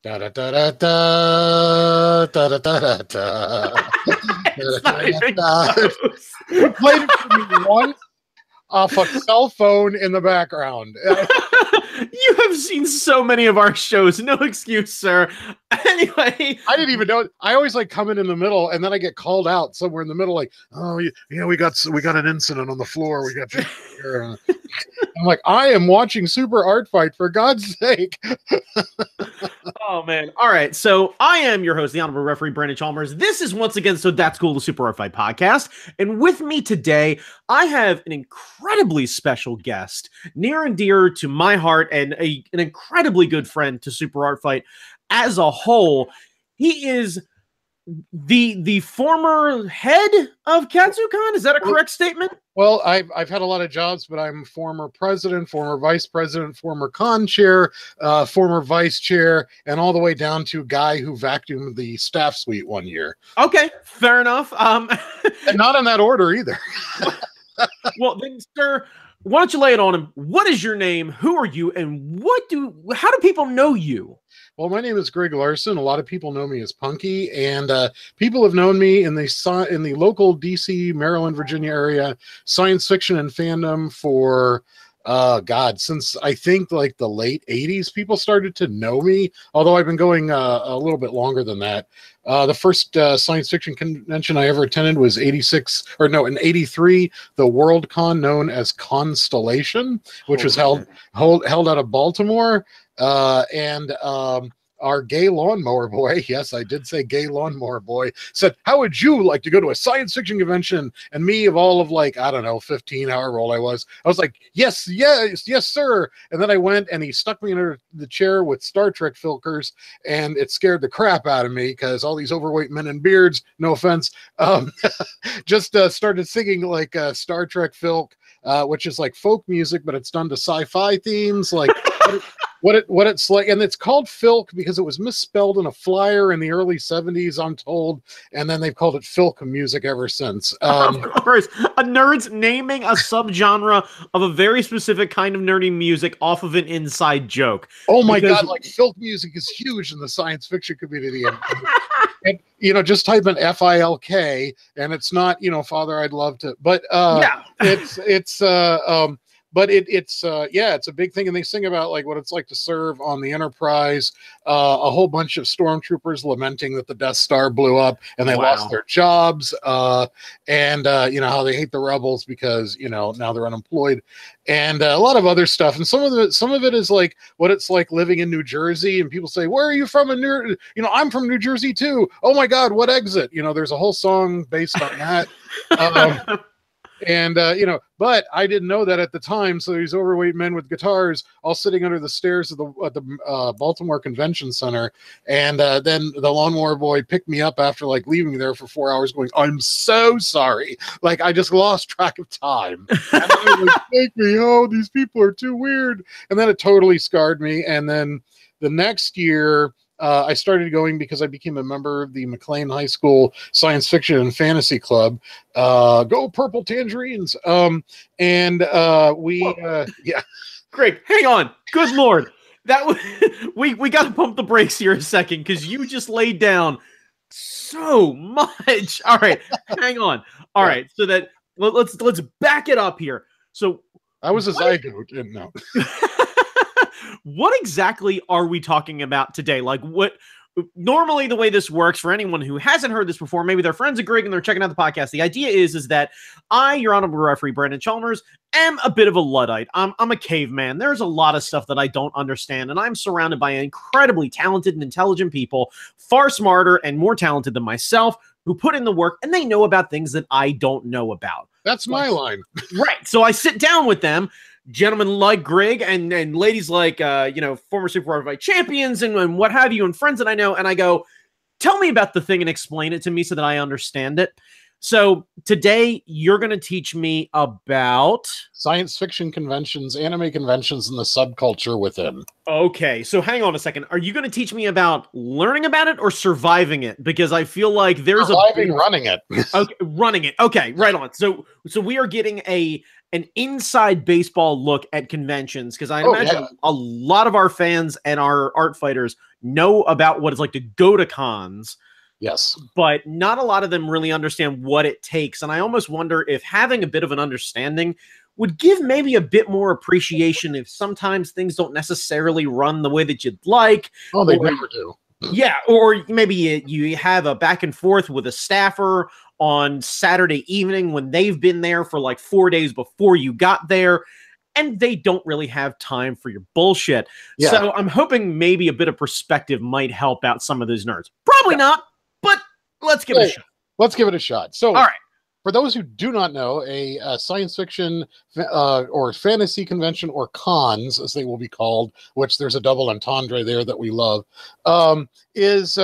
Da da da da da da da da da da. It's not even close. You played it for me once off a cell phone in the background. You have seen so many of our shows. No excuse, sir. Anyway, I didn't even know. I always like come in the middle, and then I get called out somewhere in the middle, like, "Oh, yeah, we got an incident on the floor. We got you here." I'm like, I am watching Super Art Fight, for God's sake. oh man. All right. So I am your host, the Honorable Referee Brandon Chalmers. This is once again So That's Cool, the Super Art Fight podcast. And with me today, I have an incredibly special guest, near and dear to my heart, and an incredibly good friend to Super Art Fight as a whole. He is the former head of Katsucon. Is that a correct statement? Well, I've had a lot of jobs, but I'm former president, former vice president, former con chair, former vice chair, and all the way down to guy who vacuumed the staff suite one year. Okay, fair enough. And not in that order either. Well, then, sir, why don't you lay it on him? What is your name? Who are you? And how do people know you? Well, my name is Grig Larson. A lot of people know me as Punky, and people have known me in the local DC, Maryland, Virginia area science fiction and fandom for since I think like the late 80s. People started to know me, although I've been going a little bit longer than that. The first science fiction convention I ever attended was in 83, the World Con, known as Constellation, which was held out of Baltimore. Our gay lawnmower boy, yes, I did say gay lawnmower boy, said, "How would you like to go to a science fiction convention?" And me, of all of like, I don't know, 15, however old I was like, yes, sir. And then I went, and he stuck me under the chair with Star Trek filkers, and it scared the crap out of me because all these overweight men in beards, no offense, just started singing like Star Trek filk, which is like folk music, but it's done to sci-fi themes, like what it's like. And it's called filk because it was misspelled in a flyer in the early 70s, I'm told, and then they've called it filk music ever since. Of course, a nerd's naming a subgenre of a very specific kind of nerdy music off of an inside joke. Oh my God, like filk music is huge in the science fiction community. And just type in FILK, and it's not, Father, I'd love to, but it's a big thing. And they sing about like what it's like to serve on the Enterprise, a whole bunch of stormtroopers lamenting that the Death Star blew up and they lost their jobs, and how they hate the rebels because now they're unemployed, and a lot of other stuff. And some of it is like what it's like living in New Jersey, and people say, "Where are you from?" I'm from New Jersey too. Oh my God, what exit? There's a whole song based on that. And, but I didn't know that at the time. So these overweight men with guitars all sitting under the stairs at the Baltimore Convention Center. And then the lawnmower boy picked me up after like leaving there for 4 hours going, "I'm so sorry. Like, I just lost track of time." And I was like, "Take me home. These people are too weird." And then it totally scarred me. And then the next year, I started going because I became a member of the McLean High School Science Fiction and Fantasy Club. Go Purple Tangerines! Great. Hang on. Good Lord. We got to pump the brakes here a second because you just laid down so much. All right, hang on. All right, so that let's back it up here. So I was a zygote, and no. What exactly are we talking about today? Like, what normally the way this works for anyone who hasn't heard this before, maybe they're friends of Grig and they're checking out the podcast. The idea is that I, your honorable referee, Brandon Chalmers, am a bit of a Luddite. I'm a caveman. There's a lot of stuff that I don't understand, and I'm surrounded by incredibly talented and intelligent people, far smarter and more talented than myself, who put in the work, and they know about things that I don't know about. That's my line. Right. So I sit down with them, gentlemen like Grig and ladies like, former Super Art Fight champions and what have you, and friends that I know. And I go, "Tell me about the thing and explain it to me so that I understand it." So today you're going to teach me about science fiction conventions, anime conventions, and the subculture within. Okay, so hang on a second. Are you going to teach me about learning about it or surviving it? Because I feel like there's running it. Okay, running it. Okay, right on. So we are getting a an inside baseball look at conventions, because I Oh, imagine yeah. a lot of our fans and our art fighters know about what it's like to go to cons, Yes. but not a lot of them really understand what it takes. And I almost wonder if having a bit of an understanding would give maybe a bit more appreciation if sometimes things don't necessarily run the way that you'd like. Oh, they or, never do. yeah, or maybe you have a back and forth with a staffer on Saturday evening when they've been there for like 4 days before you got there, and they don't really have time for your bullshit. Yeah. So I'm hoping maybe a bit of perspective might help out some of those nerds. Probably not, but let's give it a shot. Let's give it a shot. So, all right. For those who do not know, a science fiction or fantasy convention, or cons, as they will be called, which there's a double entendre there that we love, is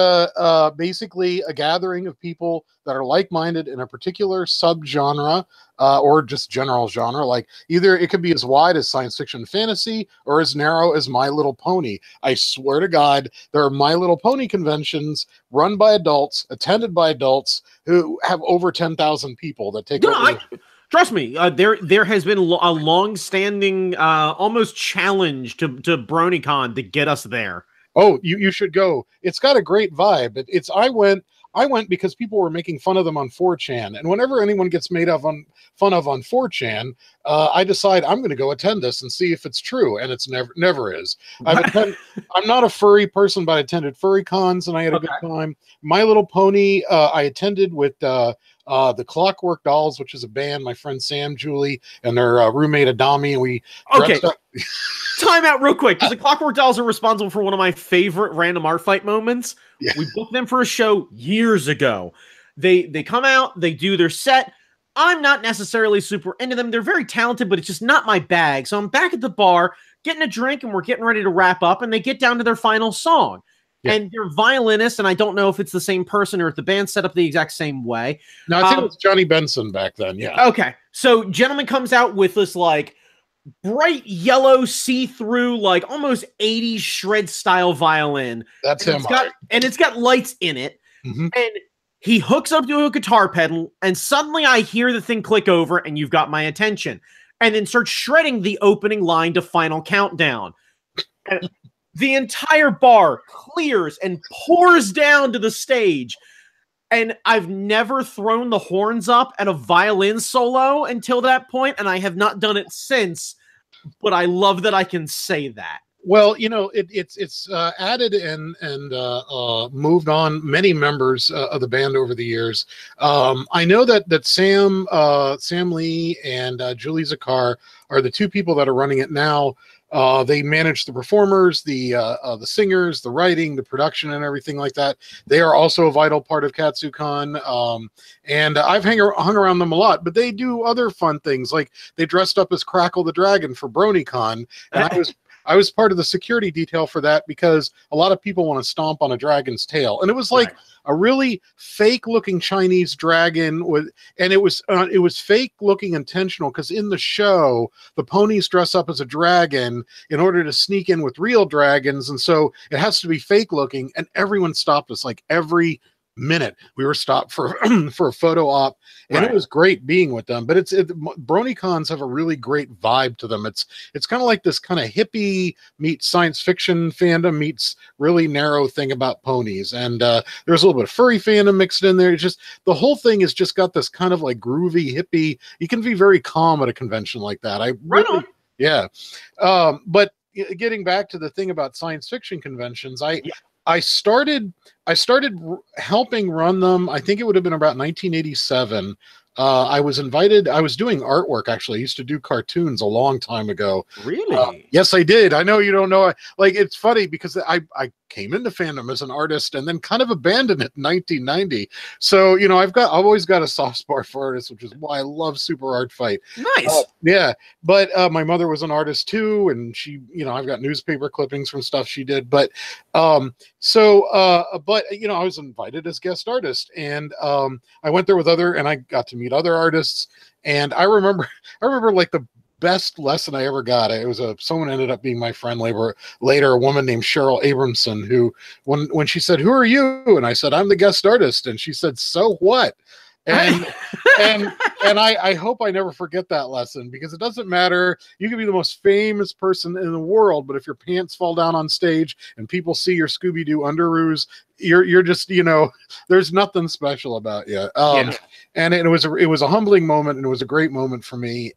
basically a gathering of people that are like-minded in a particular subgenre or just general genre. Like, either it could be as wide as science fiction and fantasy or as narrow as My Little Pony. I swear to God, there are My Little Pony conventions run by adults, attended by adults, who have over 10,000 people that take over. Trust me, there has been a long-standing almost challenge to BronyCon to get us there. Oh, you should go. It's got a great vibe. I went because people were making fun of them on 4chan, and whenever anyone gets made fun of on 4chan, I decide I'm going to go attend this and see if it's true, and it's never is. I'm not a furry person, but I attended furry cons and I had a good time. My Little Pony, I attended with the Clockwork Dolls, which is a band, my friend Sam, Julie, and their roommate Adami, and we dressed up. Time out real quick, because the Clockwork Dolls are responsible for one of my favorite random art fight moments. Yeah. We booked them for a show years ago. They come out, they do their set. I'm not necessarily super into them. They're very talented, but it's just not my bag. So I'm back at the bar, getting a drink, and we're getting ready to wrap up, and they get down to their final song. Yeah. And they're violinists, and I don't know if it's the same person or if the band's set up the exact same way. No, I think it was Johnny Benson back then, yeah. Okay, so gentleman comes out with this, like, bright yellow, see-through, like, almost 80s shred-style violin. That's him. And it's got lights in it, and he hooks up to a guitar pedal, and suddenly I hear the thing click over, and you've got my attention, and then starts shredding the opening line to Final Countdown. And the entire bar clears and pours down to the stage. And I've never thrown the horns up at a violin solo until that point, and I have not done it since. But I love that I can say that. Well, you know, it's added and moved on many members of the band over the years. I know that Sam Lee and Julie Zakar are the two people that are running it now. They manage the performers, the singers, the writing, the production, and everything like that. They are also a vital part of KatsuCon, and I've hung around them a lot. But they do other fun things, like they dressed up as Crackle the Dragon for BronyCon, and I was part of the security detail for that because a lot of people want to stomp on a dragon's tail, and it was like a really fake-looking Chinese dragon and it was fake-looking intentional because in the show the ponies dress up as a dragon in order to sneak in with real dragons, and so it has to be fake-looking. And everyone stopped us, like every minute we were stopped for for a photo op, and it was great being with them. But BronyCons have a really great vibe to them. It's kind of like this kind of hippie meets science fiction fandom meets really narrow thing about ponies, and there's a little bit of furry fandom mixed in there. It's just the whole thing has just got this kind of like groovy hippie. You can be very calm at a convention like that. But getting back to the thing about science fiction conventions, I started helping run them. I think it would have been about 1987. I was invited. I was doing artwork, actually. I used to do cartoons a long time ago. Really? Yes, I did. I know you don't know. Like, it's funny because I came into fandom as an artist and then kind of abandoned it in 1990. So, you know, I've always got a soft spot for artists, which is why I love Super Art Fight. Nice. Yeah. But my mother was an artist too. And she, you know, I've got newspaper clippings from stuff she did. But, but, you know, I was invited as guest artist, and I went there and I got to meet other artists. And I remember like the best lesson I ever got. It was someone ended up being my friend later, a woman named Cheryl Abramson, who when she said, "Who are you?" and I said, "I'm the guest artist," and she said, "So what?" And and I hope I never forget that lesson, because it doesn't matter. You can be the most famous person in the world, but if your pants fall down on stage and people see your Scooby-Doo underoos, you're just, there's nothing special about you. And it was a humbling moment, and it was a great moment for me.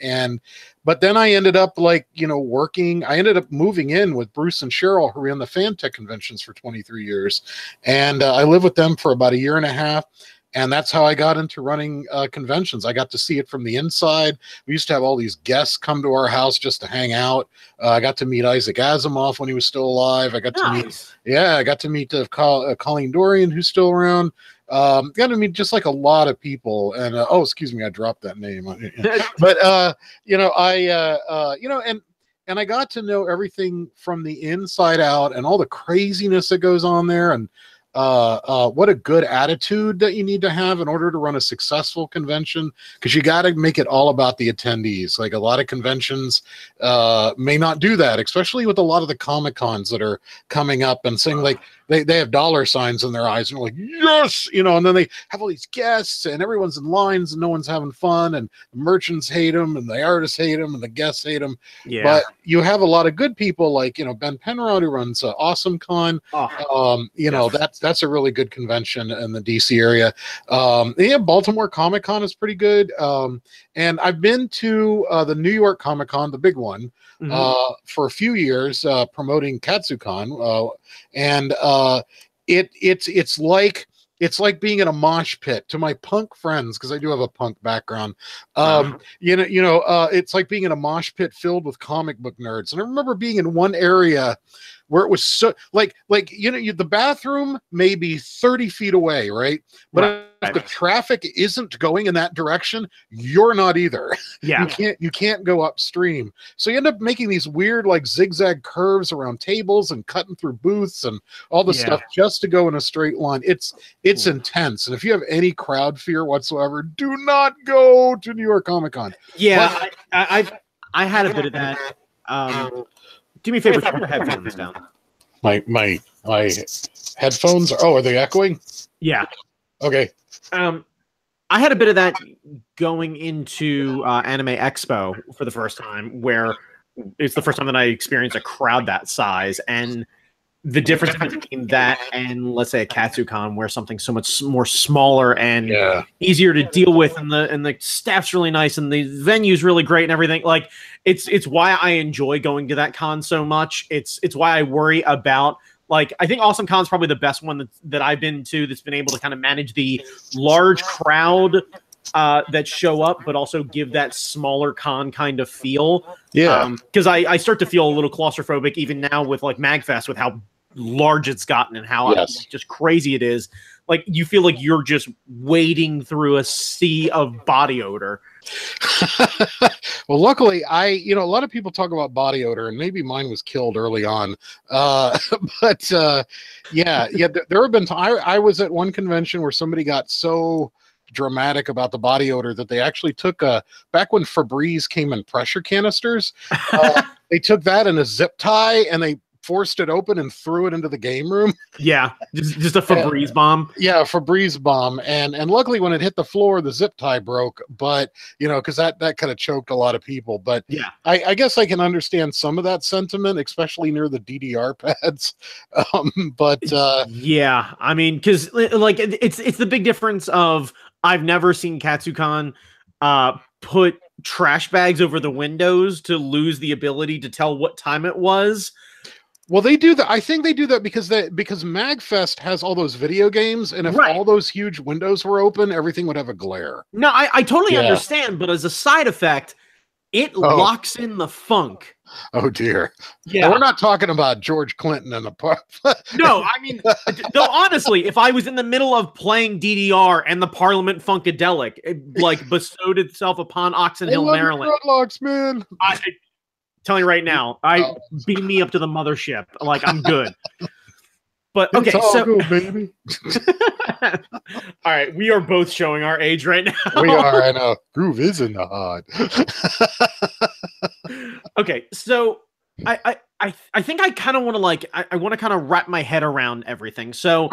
But then I ended up working. I ended up moving in with Bruce and Cheryl, who ran the FanTech conventions for 23 years, and I lived with them for about a year and a half. And that's how I got into running conventions. I got to see it from the inside. We used to have all these guests come to our house just to hang out. I got to meet Isaac Asimov when he was still alive. I got to meet Colleen Dorian, who's still around. Got to meet just like a lot of people. And excuse me, I dropped that name. But and I got to know everything from the inside out, and all the craziness that goes on there, and what a good attitude that you need to have in order to run a successful convention, because you got to make it all about the attendees. Like, a lot of conventions may not do that, especially with a lot of the Comic-Cons that are coming up and saying, like, they have dollar signs in their eyes and they're like, yes, and then they have all these guests and everyone's in lines and no one's having fun, and the merchants hate them and the artists hate them and the guests hate them. Yeah. But you have a lot of good people like, Ben Penrod, who runs Awesome Con. That's a really good convention in the DC area. Baltimore Comic Con is pretty good. And I've been to the New York Comic Con, the big one, for a few years, promoting KatsuCon, and it's like being in a mosh pit. To my punk friends, because I do have a punk background, it's like being in a mosh pit filled with comic book nerds. And I remember being in one area where it was so the bathroom may be 30 feet away, right? But if the traffic isn't going in that direction, you're not either. Yeah. You can't go upstream. So you end up making these weird like zigzag curves around tables and cutting through booths and all the stuff just to go in a straight line. It's intense. And if you have any crowd fear whatsoever, do not go to New York Comic Con. Yeah, I had a bit of that. Do me a favor, turn your headphones down. My headphones are they echoing? Yeah. Okay. I had a bit of that going into Anime Expo for the first time, where it's the first time that I experienced a crowd that size, and the difference between that and, let's say, a KatsuCon, where something's so much more smaller and easier to deal with, and the staff's really nice and the venue's really great and everything. Like, it's why I enjoy going to that con so much. It's why I worry about, like, I think Awesome Con's probably the best one that I've been to that's been able to kind of manage the large crowd that show up, but also give that smaller con kind of feel. Yeah. Because I start to feel a little claustrophobic even now with like MagFest, with how large it's gotten and how just crazy it is. Like, you feel like you're just wading through a sea of body odor. Well, luckily, a lot of people talk about body odor, and maybe mine was killed early on. But there have been I was at one convention where somebody got so dramatic about the body odor that they actually took back when Febreze came in pressure canisters, they took that in a zip tie and they forced it open and threw it into the game room. Yeah, just a Febreze bomb. Yeah, Febreze bomb. And luckily when it hit the floor, the zip tie broke, but because that kind of choked a lot of people. But yeah, I guess I can understand some of that sentiment, especially near the DDR pads. Yeah, I mean, because like it's the big difference of, I've never seen KatsuCon put trash bags over the windows to lose the ability to tell what time it was. Well, they do that. I think they do that because MagFest has all those video games, and if all those huge windows were open, everything would have a glare. No, I totally understand, but as a side effect, it locks in the funk. Oh dear. Yeah, we're not talking about George Clinton and the park. No, I mean, though, honestly, if I was in the middle of playing DDR and the Parliament Funkadelic like bestowed itself upon Oxon Hill, Maryland, dreadlocks, man. I'm telling you right now, beam me up to the mothership. Like, I'm good. But okay, so good, baby. All right, we are both showing our age right now. We are. I know. Groove is in the hot. Okay, so I think I kind of want to I want to kind of wrap my head around everything. So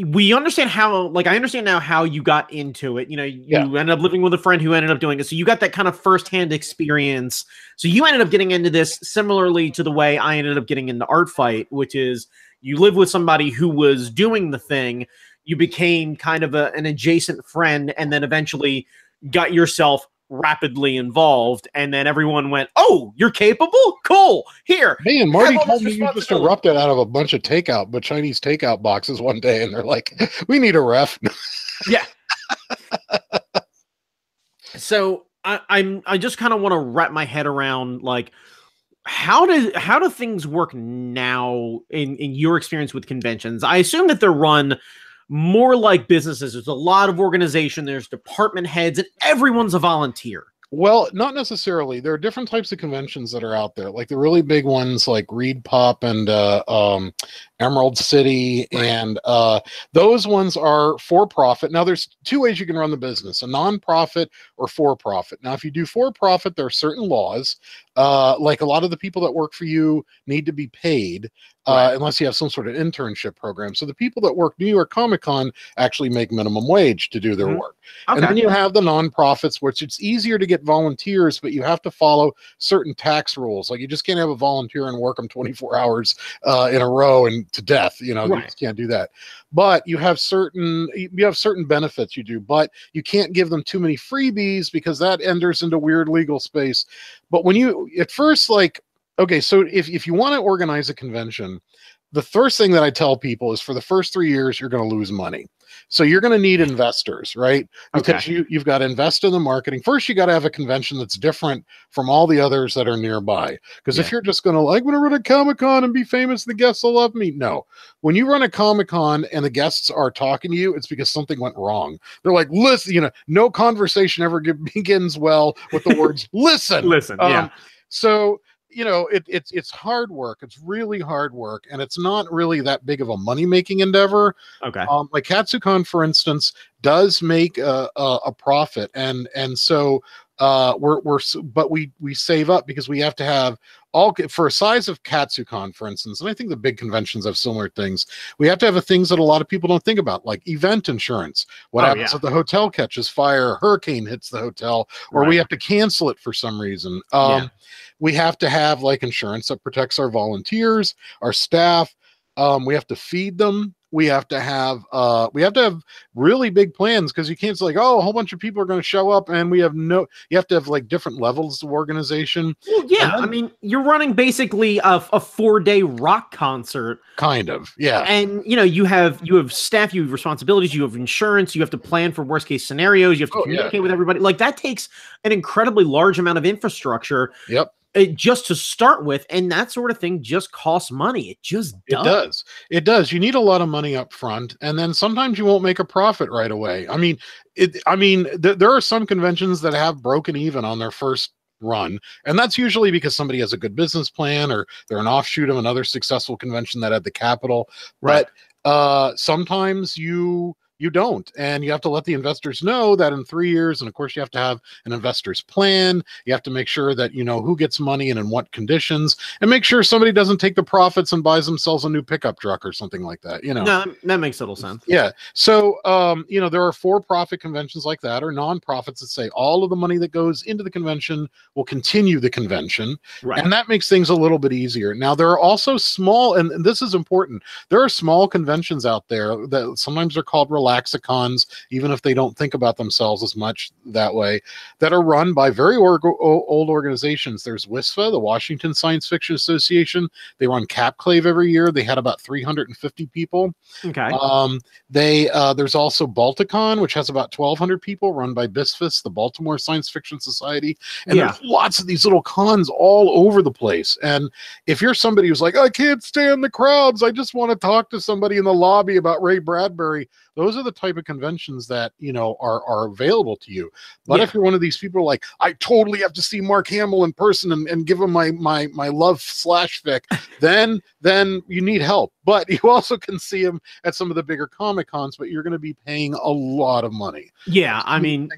we understand how, like, I understand now how you got into it. You know, you ended up living with a friend who ended up doing it. So you got that kind of firsthand experience. So you ended up getting into this similarly to the way I ended up getting into Art Fight, which is you live with somebody who was doing the thing. You became kind of an adjacent friend, and then eventually got yourself rapidly involved, and then everyone went, "Oh, you're capable? Cool. Here." Hey, and Marty told me you just erupted out of a bunch of Chinese takeout boxes one day, and they're like, "We need a ref." Yeah. So I just kind of want to wrap my head around, like, how do things work now in your experience with conventions? I assume that they're run more like businesses. There's a lot of organization, there's department heads, and everyone's a volunteer. Well, not necessarily. There are different types of conventions that are out there, like the really big ones like Reed Pop and Emerald City, and those ones are for-profit. Now, there's two ways you can run the business, a non-profit or for-profit. Now, if you do for-profit, there are certain laws. Like a lot of the people that work for you need to be paid, unless you have some sort of internship program. So the people that work New York Comic Con actually make minimum wage to do their work. Okay. And then you have the nonprofits, which it's easier to get volunteers, but you have to follow certain tax rules. Like you just can't have a volunteer and work them 24 hours in a row and to death. You know, you just can't do that. But you have certain benefits you do, but you can't give them too many freebies because that enters into weird legal space. But when you at first, like, okay, so if you want to organize a convention, the first thing that I tell people is for the first 3 years, you're going to lose money. So you're going to need investors, right? Because you've got to invest in the marketing. First, you got to have a convention that's different from all the others that are nearby. Because if you're just going to, like, I'm going to run a Comic-Con and be famous, the guests will love me. No. When you run a Comic-Con and the guests are talking to you, it's because something went wrong. They're like, listen, you know, no conversation ever begins well with the words, listen. Listen, So, you know, it's hard work. It's really hard work, and it's not really that big of a money-making endeavor. Okay. Like KatsuCon, for instance, does make a profit, and so but we save up because we have to have all for a size of KatsuCon, for instance, and I think the big conventions have similar things. We have to have things that a lot of people don't think about, like event insurance. What happens if the hotel catches fire, a hurricane hits the hotel, or we have to cancel it for some reason? We have to have like insurance that protects our volunteers, our staff. We have to feed them. We have to have really big plans, because you can't say like, oh, a whole bunch of people are going to show up and we have you have to have like different levels of organization. Well, yeah, I mean, you're running basically a 4-day rock concert. Kind of, yeah. And you know, you have staff, you have responsibilities, you have insurance, you have to plan for worst case scenarios, you have to communicate with everybody. Like that takes an incredibly large amount of infrastructure. Yep. Just to start with, and that sort of thing just costs money. It just does. It does. You need a lot of money up front, and then sometimes you won't make a profit right away. I mean, there are some conventions that have broken even on their first run, and that's usually because somebody has a good business plan, or they're an offshoot of another successful convention that had the capital. But sometimes you don't, and you have to let the investors know that in 3 years, and of course you have to have an investor's plan. You have to make sure that you know who gets money and in what conditions, and make sure somebody doesn't take the profits and buys themselves a new pickup truck or something like that. You know, no, that makes total sense. Yeah. So you know, there are for-profit conventions like that, or non-profits that say all of the money that goes into the convention will continue the convention, and that makes things a little bit easier. Now there are also small, and this is important, there are small conventions out there that sometimes are called Laxicons, even if they don't think about themselves as much that way, that are run by very old organizations. There's WISFA, the Washington Science Fiction Association. They run Capclave every year. They had about 350 people. Okay. There's also Balticon, which has about 1,200 people, run by BISFIS, the Baltimore Science Fiction Society. And there's lots of these little cons all over the place. And if you're somebody who's like, I can't stand the crowds, I just want to talk to somebody in the lobby about Ray Bradbury, those are the type of conventions that, you know, are available to you. But if you're one of these people like, I totally have to see Mark Hamill in person and give him my love /fic, then you need help. But you also can see him at some of the bigger Comic Cons, but you're going to be paying a lot of money. Yeah, I mean,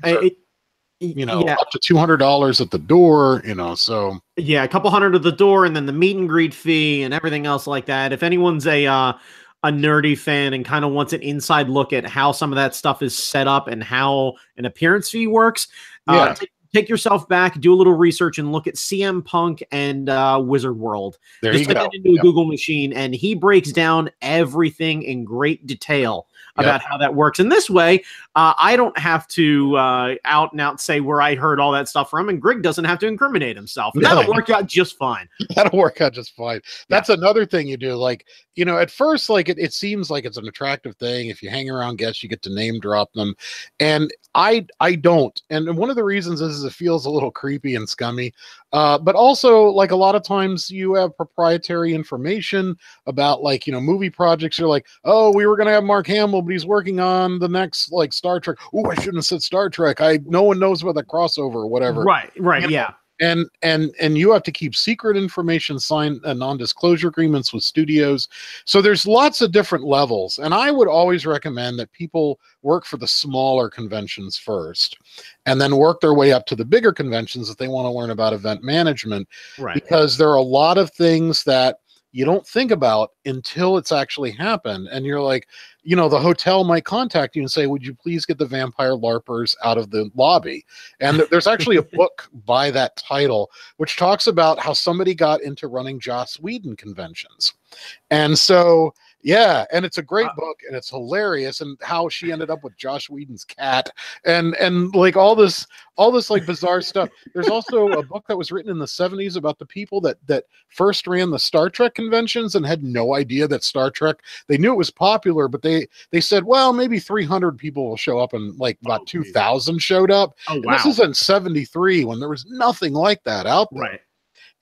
you know, up to $200 at the door, you know, so. Yeah, a couple hundred at the door, and then the meet and greet fee and everything else like that. If anyone's a a nerdy fan and kind of wants an inside look at how some of that stuff is set up and how an appearance fee works, Yeah. take yourself back, do a little research, and look at CM Punk and Wizard World. There Just you type go. that into a Google machine, and he breaks down everything in great detail about how that works. And this way, I don't have to out and out say where I heard all that stuff from, and Grig doesn't have to incriminate himself. And that'll work out just fine. That'll work out just fine. That's another thing you do. Like, you know, at first, like it seems like it's an attractive thing. If you hang around guests, you get to name drop them. And I don't. And one of the reasons is it feels a little creepy and scummy. But also, like, a lot of times you have proprietary information about, like, you know, movie projects. You're like, oh, we were going to have Mark Hamill, but he's working on the next, like, Star Trek. Oh, I shouldn't have said Star Trek. No one knows about the crossover or whatever. Right, You know? yeah. And you have to keep secret information, sign non-disclosure agreements with studios. So there's lots of different levels. And I would always recommend that people work for the smaller conventions first and then work their way up to the bigger conventions if they want to learn about event management. Right. Because there are a lot of things that you don't think about until it's actually happened. And you're like, you know, the hotel might contact you and say, would you please get the vampire LARPers out of the lobby? And there's actually a book by that title, which talks about how somebody got into running Joss Whedon conventions. And so, yeah, and it's a great book and it's hilarious, and how she ended up with Josh Whedon's cat and like all this like bizarre stuff. There's also a book that was written in the 70s about the people that first ran the Star Trek conventions and had no idea that Star Trek, they knew it was popular, but they said, well, maybe 300 people will show up, and like about 2,000 showed up. Oh, wow. And this is in 73 when there was nothing like that out there. Right.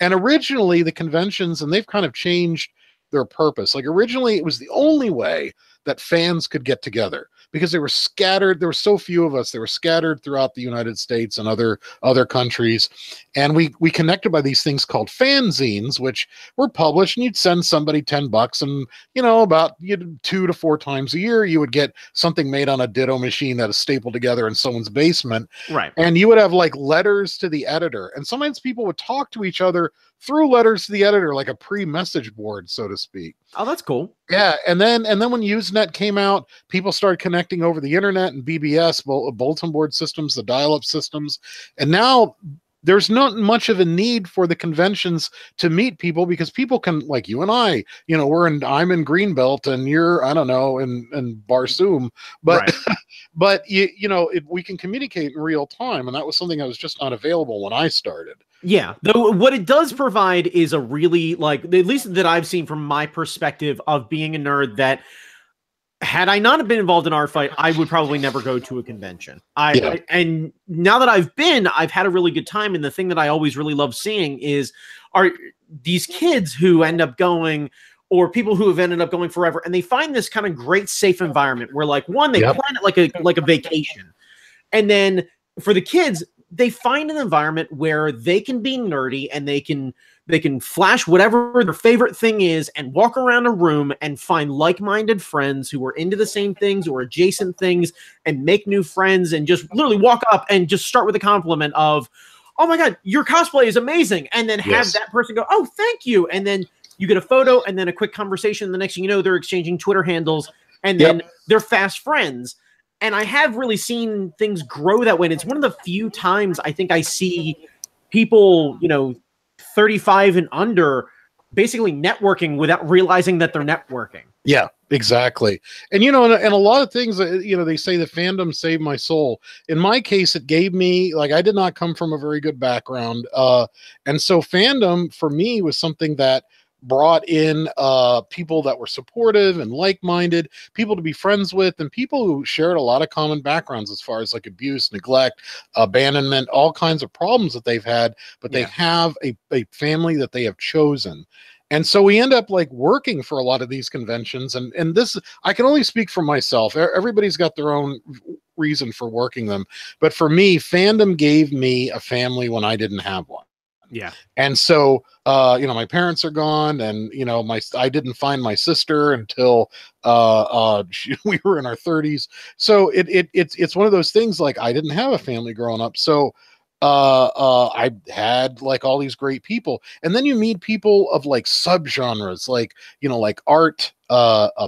And originally the conventions, and they've kind of changed their purpose. Like originally it was the only way that fans could get together because they were scattered. There were so few of us. They were scattered throughout the United States and other countries. And we connected by these things called fanzines, which were published, and you'd send somebody $10, and, you know, about 2 to 4 times a year, you would get something made on a ditto machine that is stapled together in someone's basement. Right. And you would have like letters to the editor. And sometimes people would talk to each other through letters to the editor, like a pre-message board, so to speak. Oh, that's cool. Yeah, and then when Usenet came out, people started connecting over the internet and BBS, bulletin board systems, the dial-up systems, and now there's not much of a need for the conventions to meet people, because people can, like you and I, you know, I'm in Greenbelt and you're, I don't know, in Barsoom, but Right. but you know, we can communicate in real time, and that was something that was just not available when I started. Yeah, though what it does provide is a really, like, at least that I've seen from my perspective of being a nerd, that had I not been involved in art fight, I would probably never go to a convention. And now that I've been, I've had a really good time. And the thing that I always really love seeing are these kids who end up going, or people who have ended up going forever, and they find this kind of great safe environment where, like, one, they plan it like a vacation, and then for the kids, they find an environment where they can be nerdy and they can flash whatever their favorite thing is and walk around a room and find like-minded friends who are into the same things or adjacent things, and make new friends, and just literally walk up and just start with a compliment of, oh my God, your cosplay is amazing. And then have that person go, oh, thank you. And then you get a photo and then a quick conversation. The next thing you know, they're exchanging Twitter handles, and then they're fast friends. And I have really seen things grow that way. And it's one of the few times I think I see people, you know, 35 and under basically networking without realizing that they're networking. Yeah, exactly. And, you know, and a lot of things, you know, they say the fandom saved my soul. In my case, it gave me, like, I did not come from a very good background. And so fandom for me was something that brought in people that were supportive and like-minded, people to be friends with, and people who shared a lot of common backgrounds as far as like abuse, neglect, abandonment, all kinds of problems that they've had, but they have a family that they have chosen. And so we end up like working for a lot of these conventions, and this, I can only speak for myself. Everybody's got their own reason for working them, but for me, fandom gave me a family when I didn't have one. Yeah. And so, you know, my parents are gone, and, you know, I didn't find my sister until we were in our 30s. So it's one of those things, like, I didn't have a family growing up. So I had like all these great people, and then you meet people of like subgenres, like like art,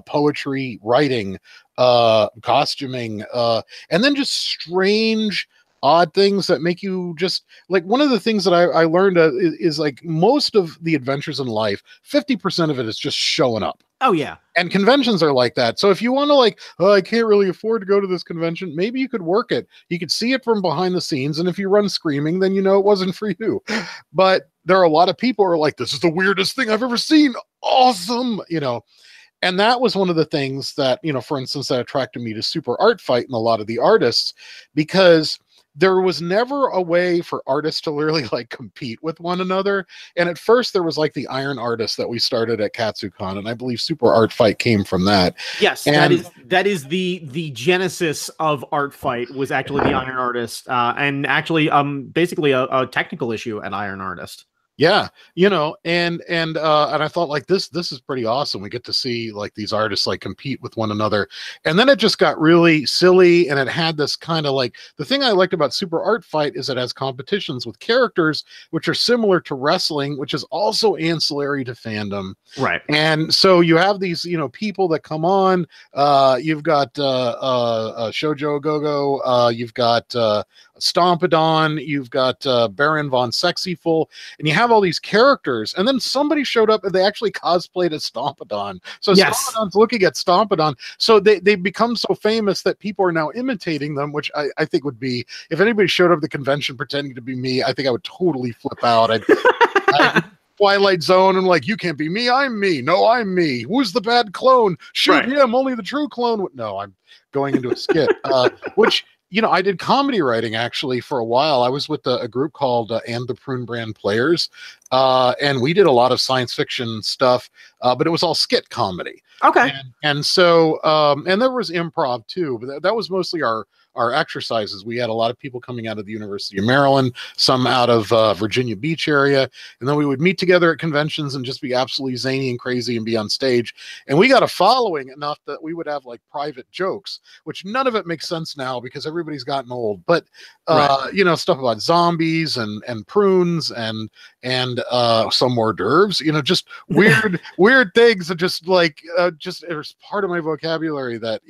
poetry, writing, costuming, and then just strange, odd things that make you just like. One of the things that I learned is like most of the adventures in life, 50% of it is just showing up. Oh yeah. And conventions are like that. So if you want to like, oh, I can't really afford to go to this convention, maybe you could work it. You could see it from behind the scenes. And if you run screaming, then you know it wasn't for you. But there are a lot of people who are like, this is the weirdest thing I've ever seen. Awesome. And that was one of the things that, for instance, that attracted me to Super Art Fight and a lot of the artists, because there was never a way for artists to literally like compete with one another. And at first there was like the Iron Artist that we started at KatsuCon, and I believe Super Art Fight came from that. Yes, and that is the genesis of Art Fight, was actually the Iron Artist, and actually basically a technical issue at Iron Artist. Yeah, and I thought like this is pretty awesome. We get to see like these artists like compete with one another. And then it just got really silly, and it had this kind of like, the thing I liked about Super Art Fight is it has competitions with characters which are similar to wrestling, which is also ancillary to fandom. Right. And so you have these, people that come on. You've got Shoujo Gogo, you've got Stompadon, you've got Baron von Sexyful, and you have all these characters. And then somebody showed up and they actually cosplayed as Stompadon. So yes. Stompadon's looking at Stompadon. So they've become so famous that people are now imitating them, which I think would be, if anybody showed up at the convention pretending to be me, I think I would totally flip out. I'd Twilight Zone and like, you can't be me, I'm me. No, I'm me. Who's the bad clone? Shoot him, only the true clone. No, I'm going into a skit. Which, I did comedy writing actually for a while. I was with a group called And the Prune Brand Players, and we did a lot of science fiction stuff, but it was all skit comedy. Okay. And so, and there was improv too, but that was mostly our exercises. We had a lot of people coming out of the University of Maryland, some out of Virginia Beach area, and then we would meet together at conventions and just be absolutely zany and crazy and be on stage. And we got a following enough that we would have like private jokes, which none of it makes sense now because everybody's gotten old. But stuff about zombies and prunes and some hors d'oeuvres, just weird things that just like just it was part of my vocabulary that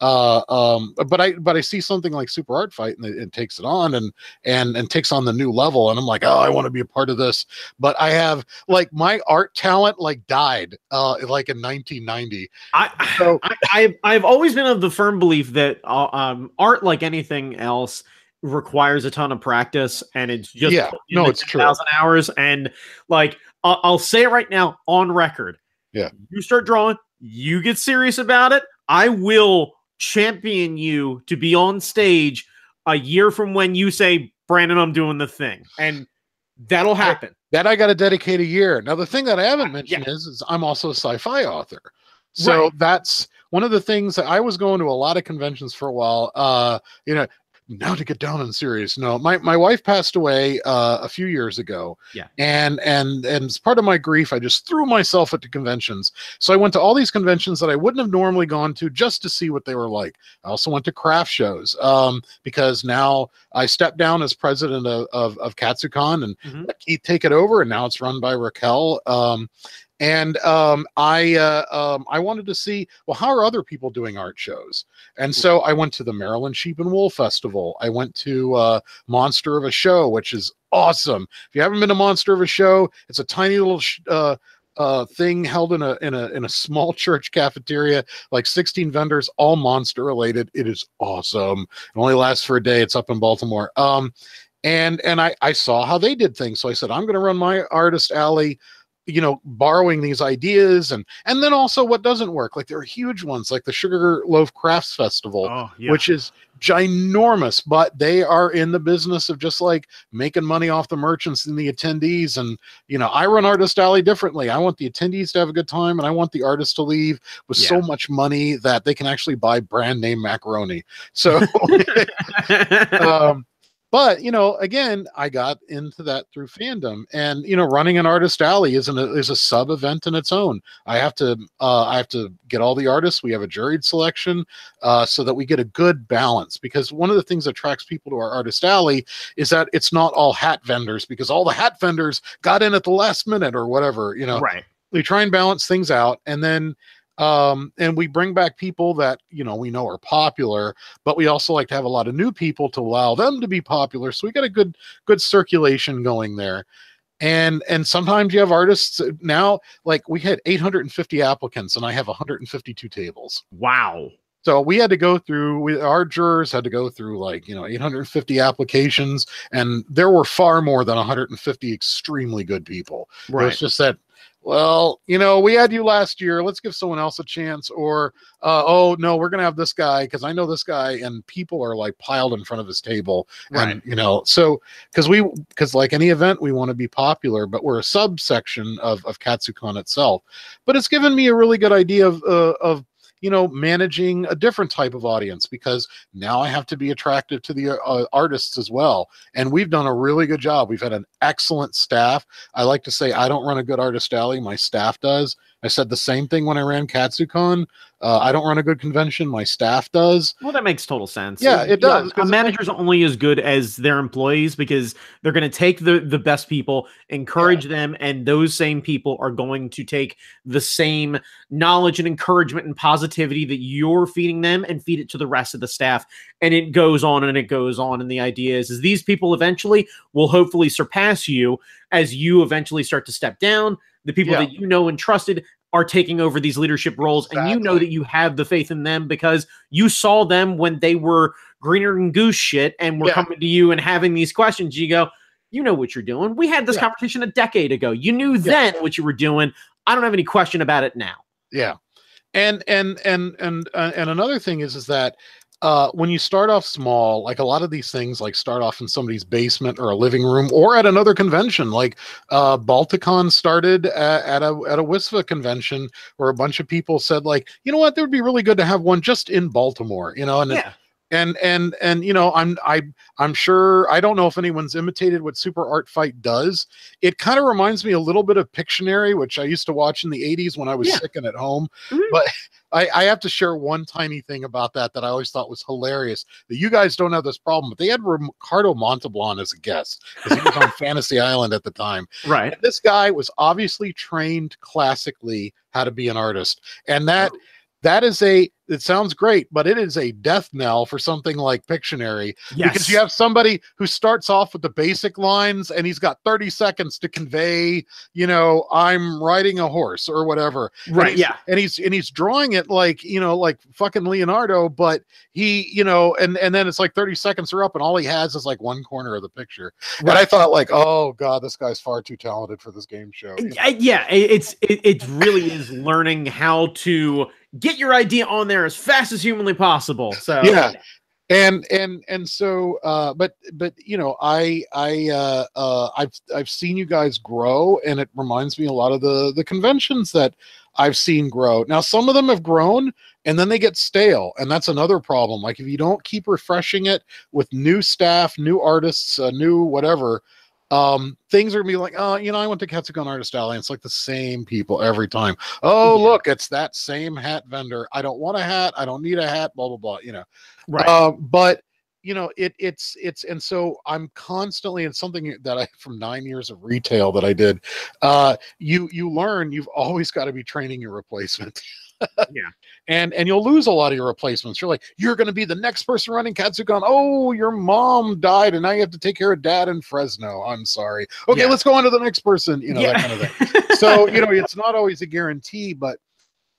but I see something like Super Art Fight and it takes it on and takes on the new level, and I'm like, oh, I want to be a part of this. But I have like my art talent like died like in 1990. I've always been of the firm belief that art, like anything else, requires a ton of practice, and it's just it's true. 1,000 hours. And like I'll say it right now on record. Yeah, you start drawing, you get serious about it, I will champion you to be on stage a year from when you say, Brandon, I'm doing the thing. And that'll happen. That I got to dedicate a year. Now, the thing that I haven't mentioned is I'm also a sci-fi author. So that's one of the things that I was going to a lot of conventions for a while. Now to get down and serious. No, my wife passed away a few years ago. Yeah. And as part of my grief, I just threw myself at the conventions. So I went to all these conventions that I wouldn't have normally gone to just to see what they were like. I also went to craft shows because now I stepped down as president of KatsuCon and let Keith take it over, and now it's run by Raquel. I wanted to see, well, how are other people doing art shows? And so I went to the Maryland Sheep and Wool Festival. I went to Monster of a Show, which is awesome. If you haven't been to Monster of a Show, it's a tiny little thing held in a small church cafeteria, like 16 vendors, all monster related. It is awesome. It only lasts for a day. It's up in Baltimore. And I saw how they did things. So I said, I'm going to run my artist alley, borrowing these ideas and then also what doesn't work. Like there are huge ones like the Sugar Loaf Crafts Festival, which is ginormous, but they are in the business of just like making money off the merchants and the attendees. And, I run Artist Alley differently. I want the attendees to have a good time, and I want the artists to leave with so much money that they can actually buy brand name macaroni. So, But again, I got into that through fandom, and running an artist alley is a sub event in its own. I have to get all the artists. We have a juried selection, so that we get a good balance. Because one of the things that attracts people to our artist alley is that it's not all hat vendors, because all the hat vendors got in at the last minute or whatever. Right. We try and balance things out, and then and we bring back people that we know are popular, but we also like to have a lot of new people to allow them to be popular. So we got a good circulation going there. And sometimes you have artists now, like we had 850 applicants and I have 152 tables. Wow. So we had to go through, our jurors had to go through 850 applications, and there were far more than 150 extremely good people. Right. It was just that, well, we had you last year, let's give someone else a chance. Or, oh no, we're going to have this guy because I know this guy, and people are like piled in front of his table. Right. And, so because like any event, we want to be popular, but we're a subsection of Katsucon itself. But it's given me a really good idea of managing a different type of audience, because now I have to be attractive to the artists as well. And we've done a really good job. We've had an excellent staff. I like to say I don't run a good artist alley. My staff does. I said the same thing when I ran Katsucon. I don't run a good convention. My staff does. Well, that makes total sense. Yeah, it does. A manager's only as good as their employees, because they're going to take the best people, encourage them, and those same people are going to take the same knowledge and encouragement and positivity that you're feeding them and feed it to the rest of the staff. And it goes on and it goes on. And the idea is these people eventually will hopefully surpass you as you eventually start to step down. The people that you know and trusted are taking over these leadership roles. Exactly. And you know that you have the faith in them because you saw them when they were greener than goose shit and were coming to you and having these questions. You go, you know what you're doing. We had this conversation a decade ago. You knew then what you were doing. I don't have any question about it now. Yeah. And another thing is that when you start off small, like a lot of these things like start off in somebody's basement or a living room or at another convention, like Balticon started at a WISFA convention where a bunch of people said, like, you know what, that would be really good to have one just in Baltimore, and I'm sure, I don't know if anyone's imitated what Super Art Fight does. It kind of reminds me a little bit of Pictionary, which I used to watch in the 80s when I was sick and at home. But I have to share one tiny thing about that I always thought was hilarious, that you guys don't have this problem, but they had Ricardo Montalban as a guest because he was on Fantasy Island at the time. Right. And this guy was obviously trained classically how to be an artist. And that is it sounds great, but it is a death knell for something like Pictionary, because you have somebody who starts off with the basic lines and he's got 30 seconds to convey, I'm riding a horse or whatever. Right. And he's drawing it like, like fucking Leonardo, but he, and then it's like 30 seconds are up and all he has is like one corner of the picture. Right. And I thought like, oh God, this guy's far too talented for this game show. Yeah. It really is learning how to get your idea on there as fast as humanly possible. So yeah. And so but I've seen you guys grow, and it reminds me a lot of the conventions that I've seen grow. Now some of them have grown and then they get stale, and that's another problem. Like if you don't keep refreshing it with new staff, new artists, new whatever, things are gonna be like, oh, I went to Katsucon Artist Alley, and it's like the same people every time. Oh, look, it's that same hat vendor. I don't want a hat. I don't need a hat. Blah blah blah. Right. But it's and so I'm constantly, and something that from 9 years of retail that I did. You learn you've always got to be training your replacement. Yeah. And you'll lose a lot of your replacements. You're like, you're going to be the next person running Katsucon. Oh, your mom died and now you have to take care of dad in Fresno. I'm sorry. Okay, let's go on to the next person. That kind of thing. So, it's not always a guarantee, but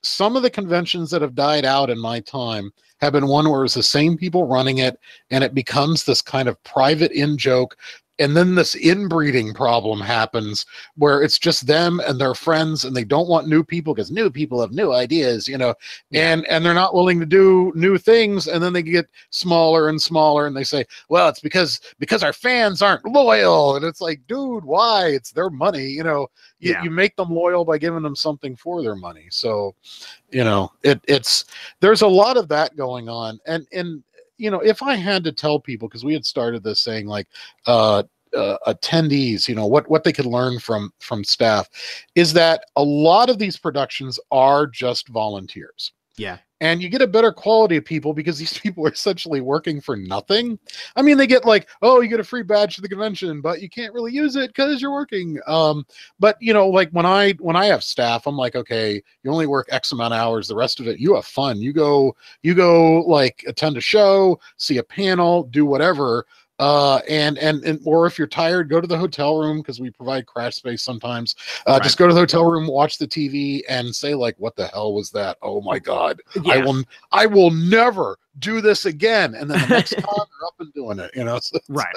some of the conventions that have died out in my time have been one where it's the same people running it, and it becomes this kind of private in-joke. And then this inbreeding problem happens where it's just them and their friends, and they don't want new people because new people have new ideas, and they're not willing to do new things. And then they get smaller and smaller, and they say, well, it's because our fans aren't loyal. And it's like, dude, why? It's their money. You make them loyal by giving them something for their money. So, there's a lot of that going on. And if I had to tell people, because we had started this saying like, attendees, what they could learn from staff, is that a lot of these productions are just volunteers. Yeah. And you get a better quality of people because these people are essentially working for nothing. I mean, they get like, oh, you get a free badge to the convention, but you can't really use it because you're working. But like when I have staff, I'm like, okay, you only work X amount of hours. The rest of it, you have fun. You go like attend a show, see a panel, do whatever. And or if you're tired, go to the hotel room, because we provide crash space sometimes. Right. Just go to the hotel room, watch the TV, and say like, "What the hell was that? Oh my God! Yeah. I will never do this again." And then the next time they're up and doing it, So, right.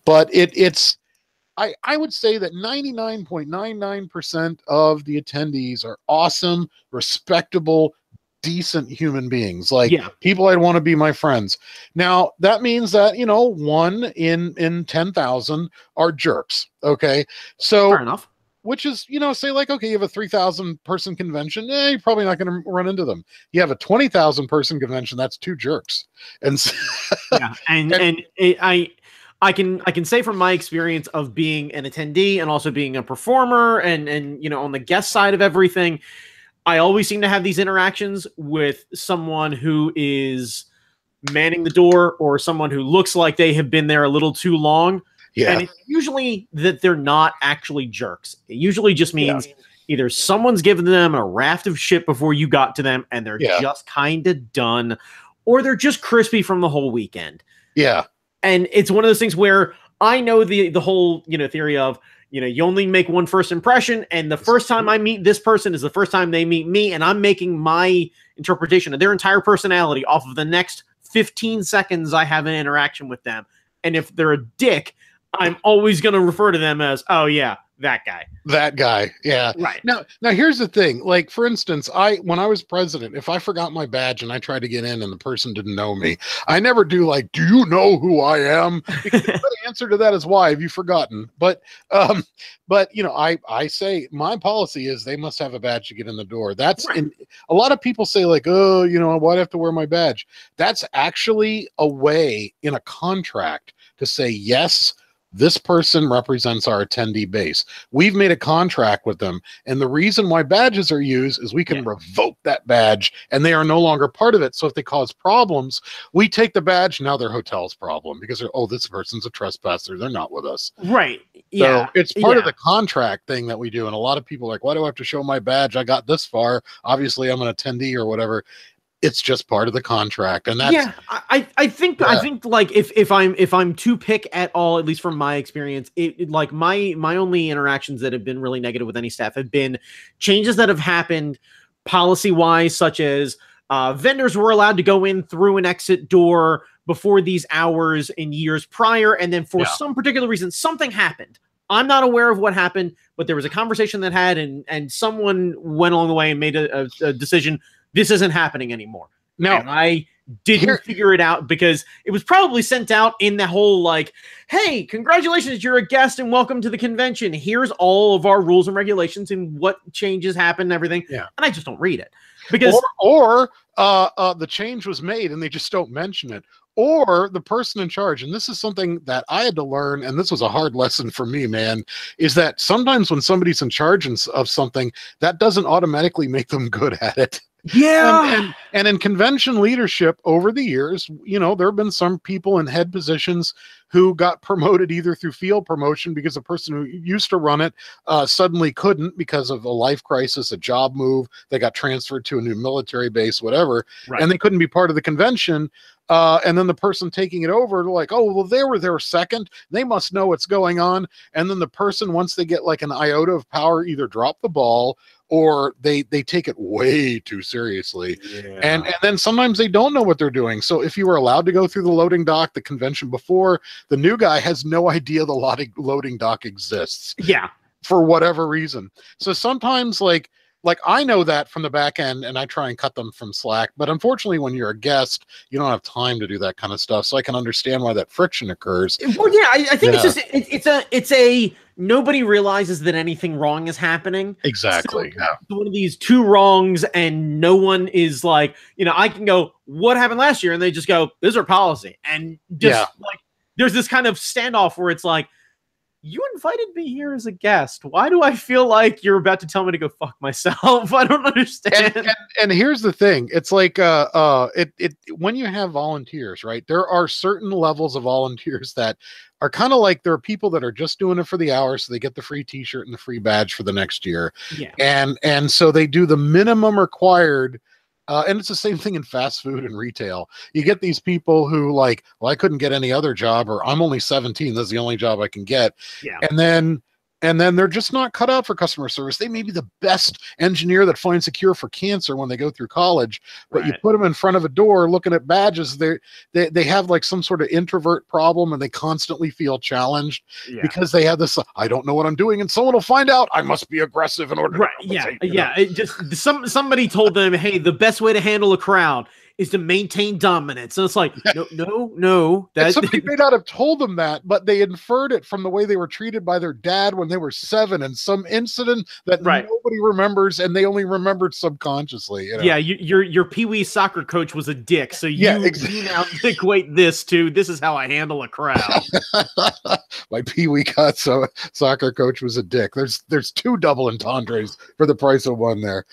But it's. I would say that 99.99% of the attendees are awesome, respectable, decent human beings, like people I'd want to be my friends. Now that means that 1 in 10,000 are jerks. Okay, so fair enough. Which is, say like, okay, you have a 3,000 person convention, you're probably not going to run into them. You have a 20,000 person convention, that's 2 jerks. And I can say from my experience of being an attendee and also being a performer and on the guest side of everything, I always seem to have these interactions with someone who is manning the door or someone who looks like they have been there a little too long. Yeah. And it's usually that they're not actually jerks. It usually just means either someone's given them a raft of shit before you got to them and they're just kind of done, or they're just crispy from the whole weekend. Yeah. And it's one of those things where I know the whole, theory of, you only make one first impression, and the first time I meet this person is the first time they meet me, and I'm making my interpretation of their entire personality off of the next 15 seconds I have an interaction with them. And if they're a dick, I'm always going to refer to them as, oh yeah, that guy. That guy. Yeah. Right. Now here's the thing. Like, for instance, when I was president, if I forgot my badge and I tried to get in and the person didn't know me, I never do like, do you know who I am? Because the answer to that is, why have you forgotten? But I say my policy is they must have a badge to get in the door. That's a lot of people say like, oh, why do I have to wear my badge? That's actually a way in a contract to say, yes, this person represents our attendee base. We've made a contract with them. And the reason why badges are used is we can revoke that badge and they are no longer part of it. So if they cause problems, we take the badge. Now their hotel's problem because this person's a trespasser. They're not with us. Right. Yeah. So it's part of the contract thing that we do. And a lot of people are like, why do I have to show my badge? I got this far. Obviously I'm an attendee or whatever. It's just part of the contract. And that's I think like if I'm to pick at all, at least from my experience, it like my only interactions that have been really negative with any staff have been changes that have happened policy wise, such as vendors were allowed to go in through an exit door before these hours in years prior, and then for some particular reason something happened. I'm not aware of what happened, but there was a conversation that had and someone went along the way and made a decision. This isn't happening anymore. No, and I didn't figure it out because it was probably sent out in the whole like, hey, congratulations, you're a guest and welcome to the convention. Here's all of our rules and regulations and what changes happen and everything. Yeah. And I just don't read it because or the change was made and they just don't mention it. Or the person in charge, and this is something that I had to learn, and this was a hard lesson for me, man, is that sometimes when somebody's in charge of something, that doesn't automatically make them good at it. Yeah. And in convention leadership over the years, there have been some people in head positions who got promoted either through field promotion because the person who used to run it suddenly couldn't because of a life crisis, a job move. They got transferred to a new military base, whatever, and they couldn't be part of the convention. And then the person taking it over, they're like, oh, well, they were there second. They must know what's going on. And then the person, once they get like an iota of power, either drop the ball or they take it way too seriously. Yeah. And then sometimes they don't know what they're doing. So if you were allowed to go through the loading dock, the convention before, the new guy has no idea the loading dock exists. Yeah. For whatever reason. So sometimes like, like I know that from the back end, and I try and cut them from slack. But unfortunately, when you're a guest, you don't have time to do that kind of stuff. So I can understand why that friction occurs. Well, yeah, I think it's just it's a nobody realizes that anything wrong is happening. Exactly. So one of these two wrongs, and no one is like, I can go, what happened last year, and they just go, this is our policy, and just like there's this kind of standoff where it's like, you invited me here as a guest. Why do I feel like you're about to tell me to go fuck myself? I don't understand. And here's the thing. It's like when you have volunteers, right? There are certain levels of volunteers that are kind of like there are people that are just doing it for the hour, so they get the free t-shirt and the free badge for the next year. Yeah. And so they do the minimum required. And it's the same thing in fast food and retail. You get these people who like, well, I couldn't get any other job, or I'm only 17. This is the only job I can get. Yeah. And then they're just not cut out for customer service. They may be the best engineer that finds a cure for cancer when they go through college, but you put them in front of a door looking at badges, they have like some sort of introvert problem, and they constantly feel challenged because they have this, I don't know what I'm doing, and someone will find out. I must be aggressive in order to compensate, It just somebody told them, hey, the best way to handle a crowd is to maintain dominance. And it's like, no. Somebody may not have told them that, but they inferred it from the way they were treated by their dad when they were 7, and some incident that nobody remembers, and they only remembered subconsciously. Yeah, your Pee-wee soccer coach was a dick, so you now equate this to, this is how I handle a crowd. My Pee-wee soccer coach was a dick. There's 2 double entendres for the price of 1 there.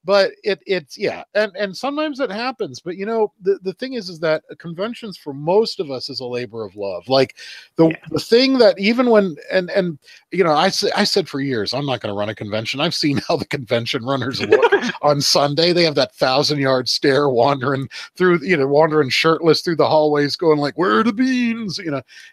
But it's and sometimes it happens. But the thing is that conventions for most of us is a labor of love. Like the thing that even when and I said for years, I'm not going to run a convention. I've seen how the convention runners look on Sunday. They have that 1,000-yard stare wandering shirtless through the hallways, going like, "Where are the beans?"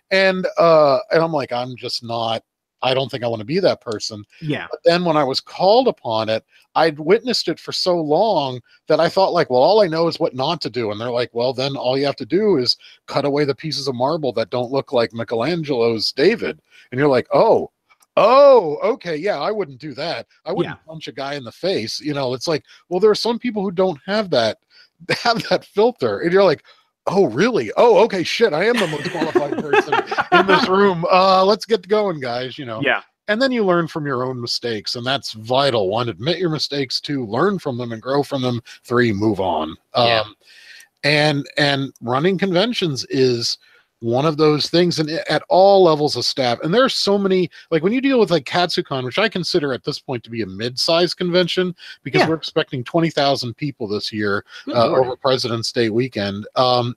And I'm like, I'm just not. I don't think I want to be that person. Yeah. But then when I was called upon it, I'd witnessed it for so long that I thought like, well, all I know is what not to do. And they're like, well, then all you have to do is cut away the pieces of marble that don't look like Michelangelo's David. And you're like, oh, okay. Yeah, I wouldn't do that. I wouldn't punch a guy in the face. It's like, well, there are some people who don't have that filter. And you're like, oh, really? Oh, okay, shit. I am the most qualified person in this room. Let's get going, guys, Yeah. And then you learn from your own mistakes, and that's vital. 1, admit your mistakes. 2, learn from them and grow from them. 3, move on. And running conventions is one of those things, and at all levels of staff. And there are so many, like when you deal with like KatsuCon, which I consider at this point to be a mid-sized convention, because we're expecting 20,000 people this year over President's Day weekend.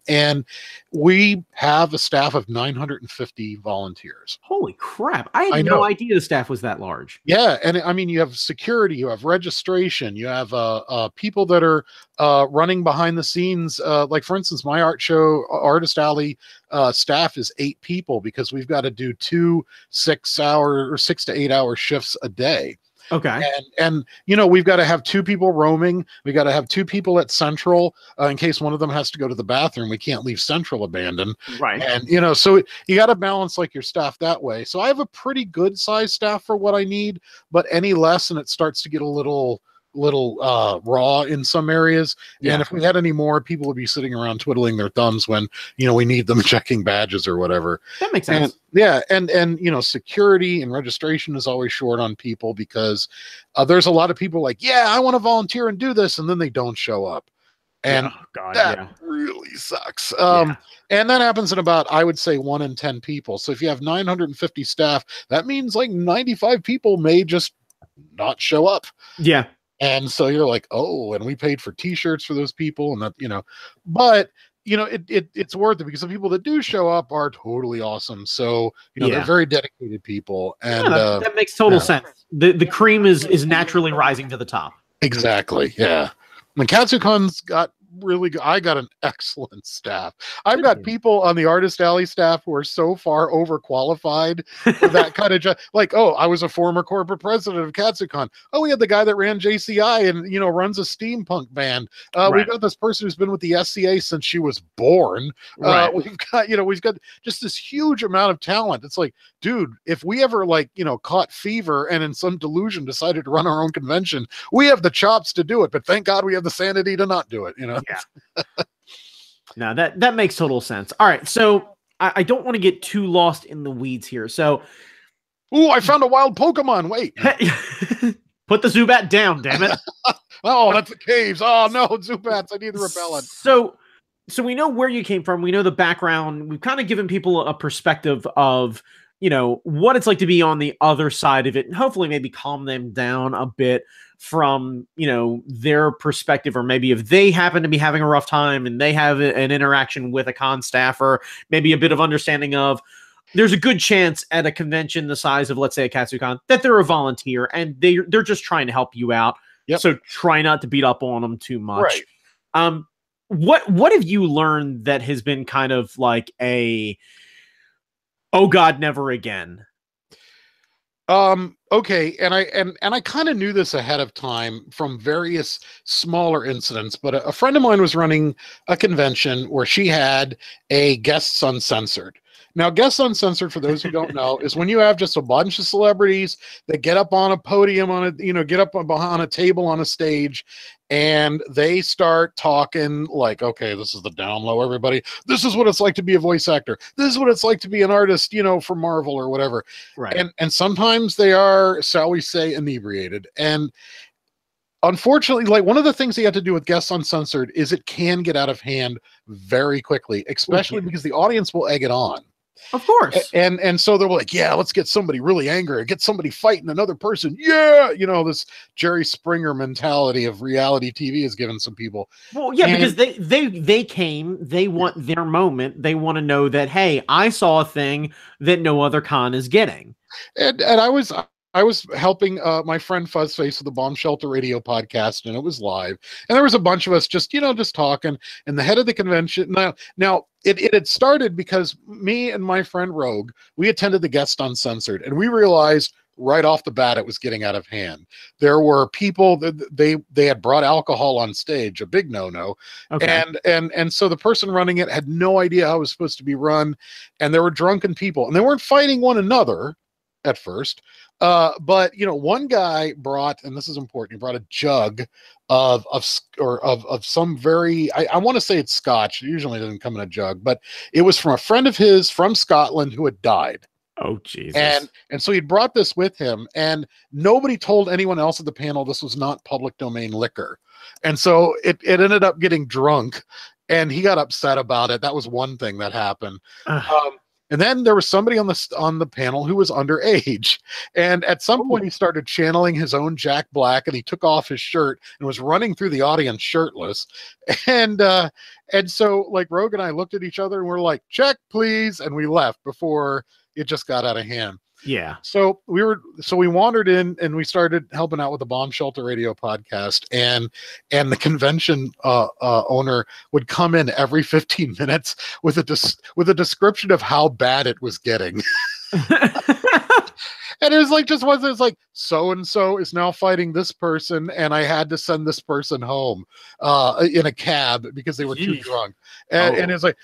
And we have a staff of 950 volunteers. Holy crap. I had no idea the staff was that large. Yeah. And I mean, you have security, you have registration, you have people that are running behind the scenes. Like for instance, my art show, Artist Alley, staff is 8 people, because we've got to do 2 6 to 8 hour shifts a day. Okay. And we've got to have 2 people roaming. We got to have 2 people at Central in case one of them has to go to the bathroom. We can't leave Central abandoned. Right. And so you got to balance like your staff that way. So I have a pretty good size staff for what I need, but any less and it starts to get a little raw in some areas. And if we had any more, people would be sitting around twiddling their thumbs when we need them checking badges or whatever. That makes sense. And security and registration is always short on people, because there's a lot of people like, I want to volunteer and do this, and then they don't show up, and that really sucks. And that happens in about, I would say, 1 in 10 people. So if you have 950 staff, that means like 95 people may just not show up. Yeah. And so you're like, oh, and we paid for t-shirts for those people, and that, but it's worth it, because the people that do show up are totally awesome. So, they're very dedicated people. And that makes total sense. The cream is naturally rising to the top. Exactly. Yeah. When KatsuCon's got really good. I got an excellent staff. I've Good got deal. people on the Artist Alley staff who are so far overqualified for that kind of job. Like, oh, I was a former corporate president of Katsucon. Oh, we had the guy that ran JCI and runs a steampunk band. We've Right. got this person who's been with the SCA since she was born. Right. We've got just this huge amount of talent. It's like, dude, if we ever caught fever and in some delusion decided to run our own convention, we have the chops to do it. But thank God we have the sanity to not do it. Yeah. No, that makes total sense. All right, so I don't want to get too lost in the weeds here. So, ooh, I found a wild Pokemon. Wait. put the Zubat down, damn it. Oh, that's the caves. Oh no, Zubats. I need the repellent. So we know where you came from. We know the background. We've kind of given people a perspective of, what it's like to be on the other side of it, and hopefully maybe calm them down a bit from, their perspective, or maybe if they happen to be having a rough time and they have an interaction with a con staffer, maybe a bit of understanding of, there's a good chance at a convention the size of, let's say, a Katsucon, that they're a volunteer and they're just trying to help you out. Yep. So try not to beat up on them too much. Right. What have you learned that has been kind of like a, oh God, never again? Okay, and I kind of knew this ahead of time from various smaller incidents, but a friend of mine was running a convention where she had a Guests Uncensored. Now, Guests Uncensored, for those who don't know, is when you have just a bunch of celebrities that get up on a podium get up behind a table on a stage, and they start talking like, okay, this is the down low, everybody. This is what it's like to be a voice actor. This is what it's like to be an artist, for Marvel or whatever. Right. And sometimes they are, shall we say, inebriated. And unfortunately, like, one of the things you have to do with Guests Uncensored is it can get out of hand very quickly, especially because the audience will egg it on. Of course. And so they're like, yeah, let's get somebody really angry, get somebody fighting another person. Yeah. This Jerry Springer mentality of reality TV is given some people. Well, yeah, because they came, they want their moment. They want to know that, hey, I saw a thing that no other con is getting. And I was helping my friend Fuzzface with the Bomb Shelter Radio podcast, and it was live. And there was a bunch of us just talking. And the head of the convention, now it had started because me and my friend Rogue, we attended the Guest Uncensored, and we realized right off the bat it was getting out of hand. There were people that they had brought alcohol on stage, a big no-no. Okay. And so the person running it had no idea how it was supposed to be run, and there were drunken people, and they weren't fighting one another at first. But one guy brought, and this is important, he brought a jug of some very, I want to say it's Scotch. It usually doesn't come in a jug, but it was from a friend of his from Scotland who had died. Oh, Jesus. And so he brought this with him, and nobody told anyone else at the panel this was not public domain liquor. And so it ended up getting drunk, and he got upset about it. That was one thing that happened. And then there was somebody on the panel who was underage. And at some point he started channeling his own Jack Black, and he took off his shirt and was running through the audience shirtless. And so like Rogue and I looked at each other and we're like, check, please. And we left before it just got out of hand. Yeah. So we wandered in and we started helping out with the Bomb Shelter Radio podcast, and the convention owner would come in every 15 minutes with a description of how bad it was getting. And it was like, it's like, so-and-so is now fighting this person, and I had to send this person home in a cab because they were too drunk. And it's like,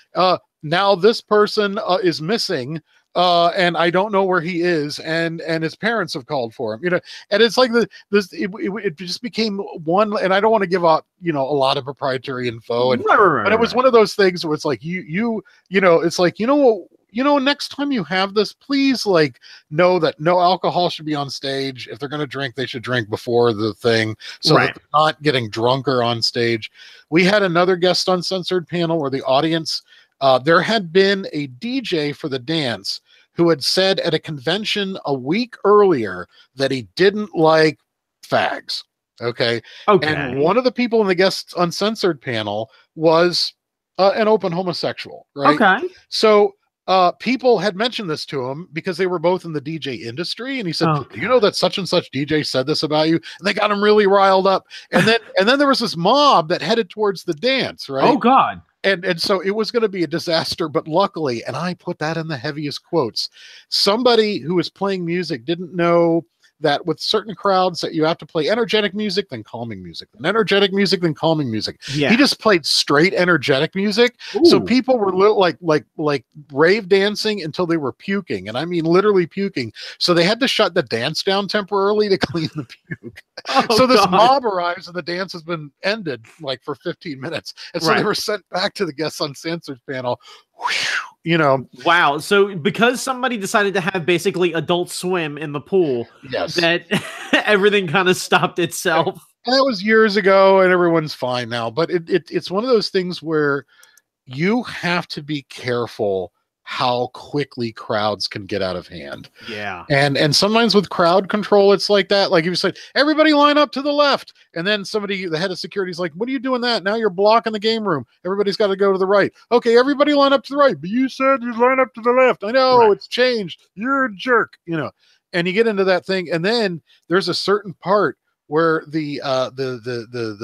now this person is missing, and I don't know where he is, and his parents have called for him, and it's like it just became one, and I don't want to give out, a lot of proprietary info, but it was one of those things where it's like, it's like, next time you have this, please, like, know that no alcohol should be on stage. If they're going to drink, they should drink before the thing, so that they're not getting drunker on stage. We had another Guest Uncensored panel where the audience, there had been a DJ for the dance who had said at a convention a week earlier that he didn't like fags. Okay. And one of the people in the Guests Uncensored panel was an open homosexual, right? Okay. So people had mentioned this to him because they were both in the DJ industry, and he said, Oh, "Do you know that such and such DJ said this about you?" And they got him really riled up. And then there was this mob that headed towards the dance, right? Oh God. And so it was going to be a disaster, but luckily, and I put that in the heaviest quotes, somebody who was playing music didn't know that with certain crowds that you have to play energetic music, then calming music, then energetic music, then calming music. Yeah. He just played straight energetic music. Ooh. So people were like rave dancing until they were puking. And I mean, literally puking. So they had to shut the dance down temporarily to clean the puke. Oh, so this God. mob arrives and the dance has been ended like for 15 minutes. And so they were sent back to the Guests Uncensored panel. You know, wow. So because somebody decided to have basically Adult Swim in the pool, yes, that everything kind of stopped itself. That was years ago, and everyone's fine now. But it's one of those things where you have to be careful how quickly crowds can get out of hand. Yeah. And sometimes with crowd control, it's like that. Like if you said, everybody line up to the left. And then somebody, the head of security is like, what are you doing that? Now you're blocking the game room. Everybody's got to go to the right. Okay, everybody line up to the right. But you said you line up to the left. I know, It's changed. You're a jerk, you know. And you get into that thing. And then there's a certain part where the attendees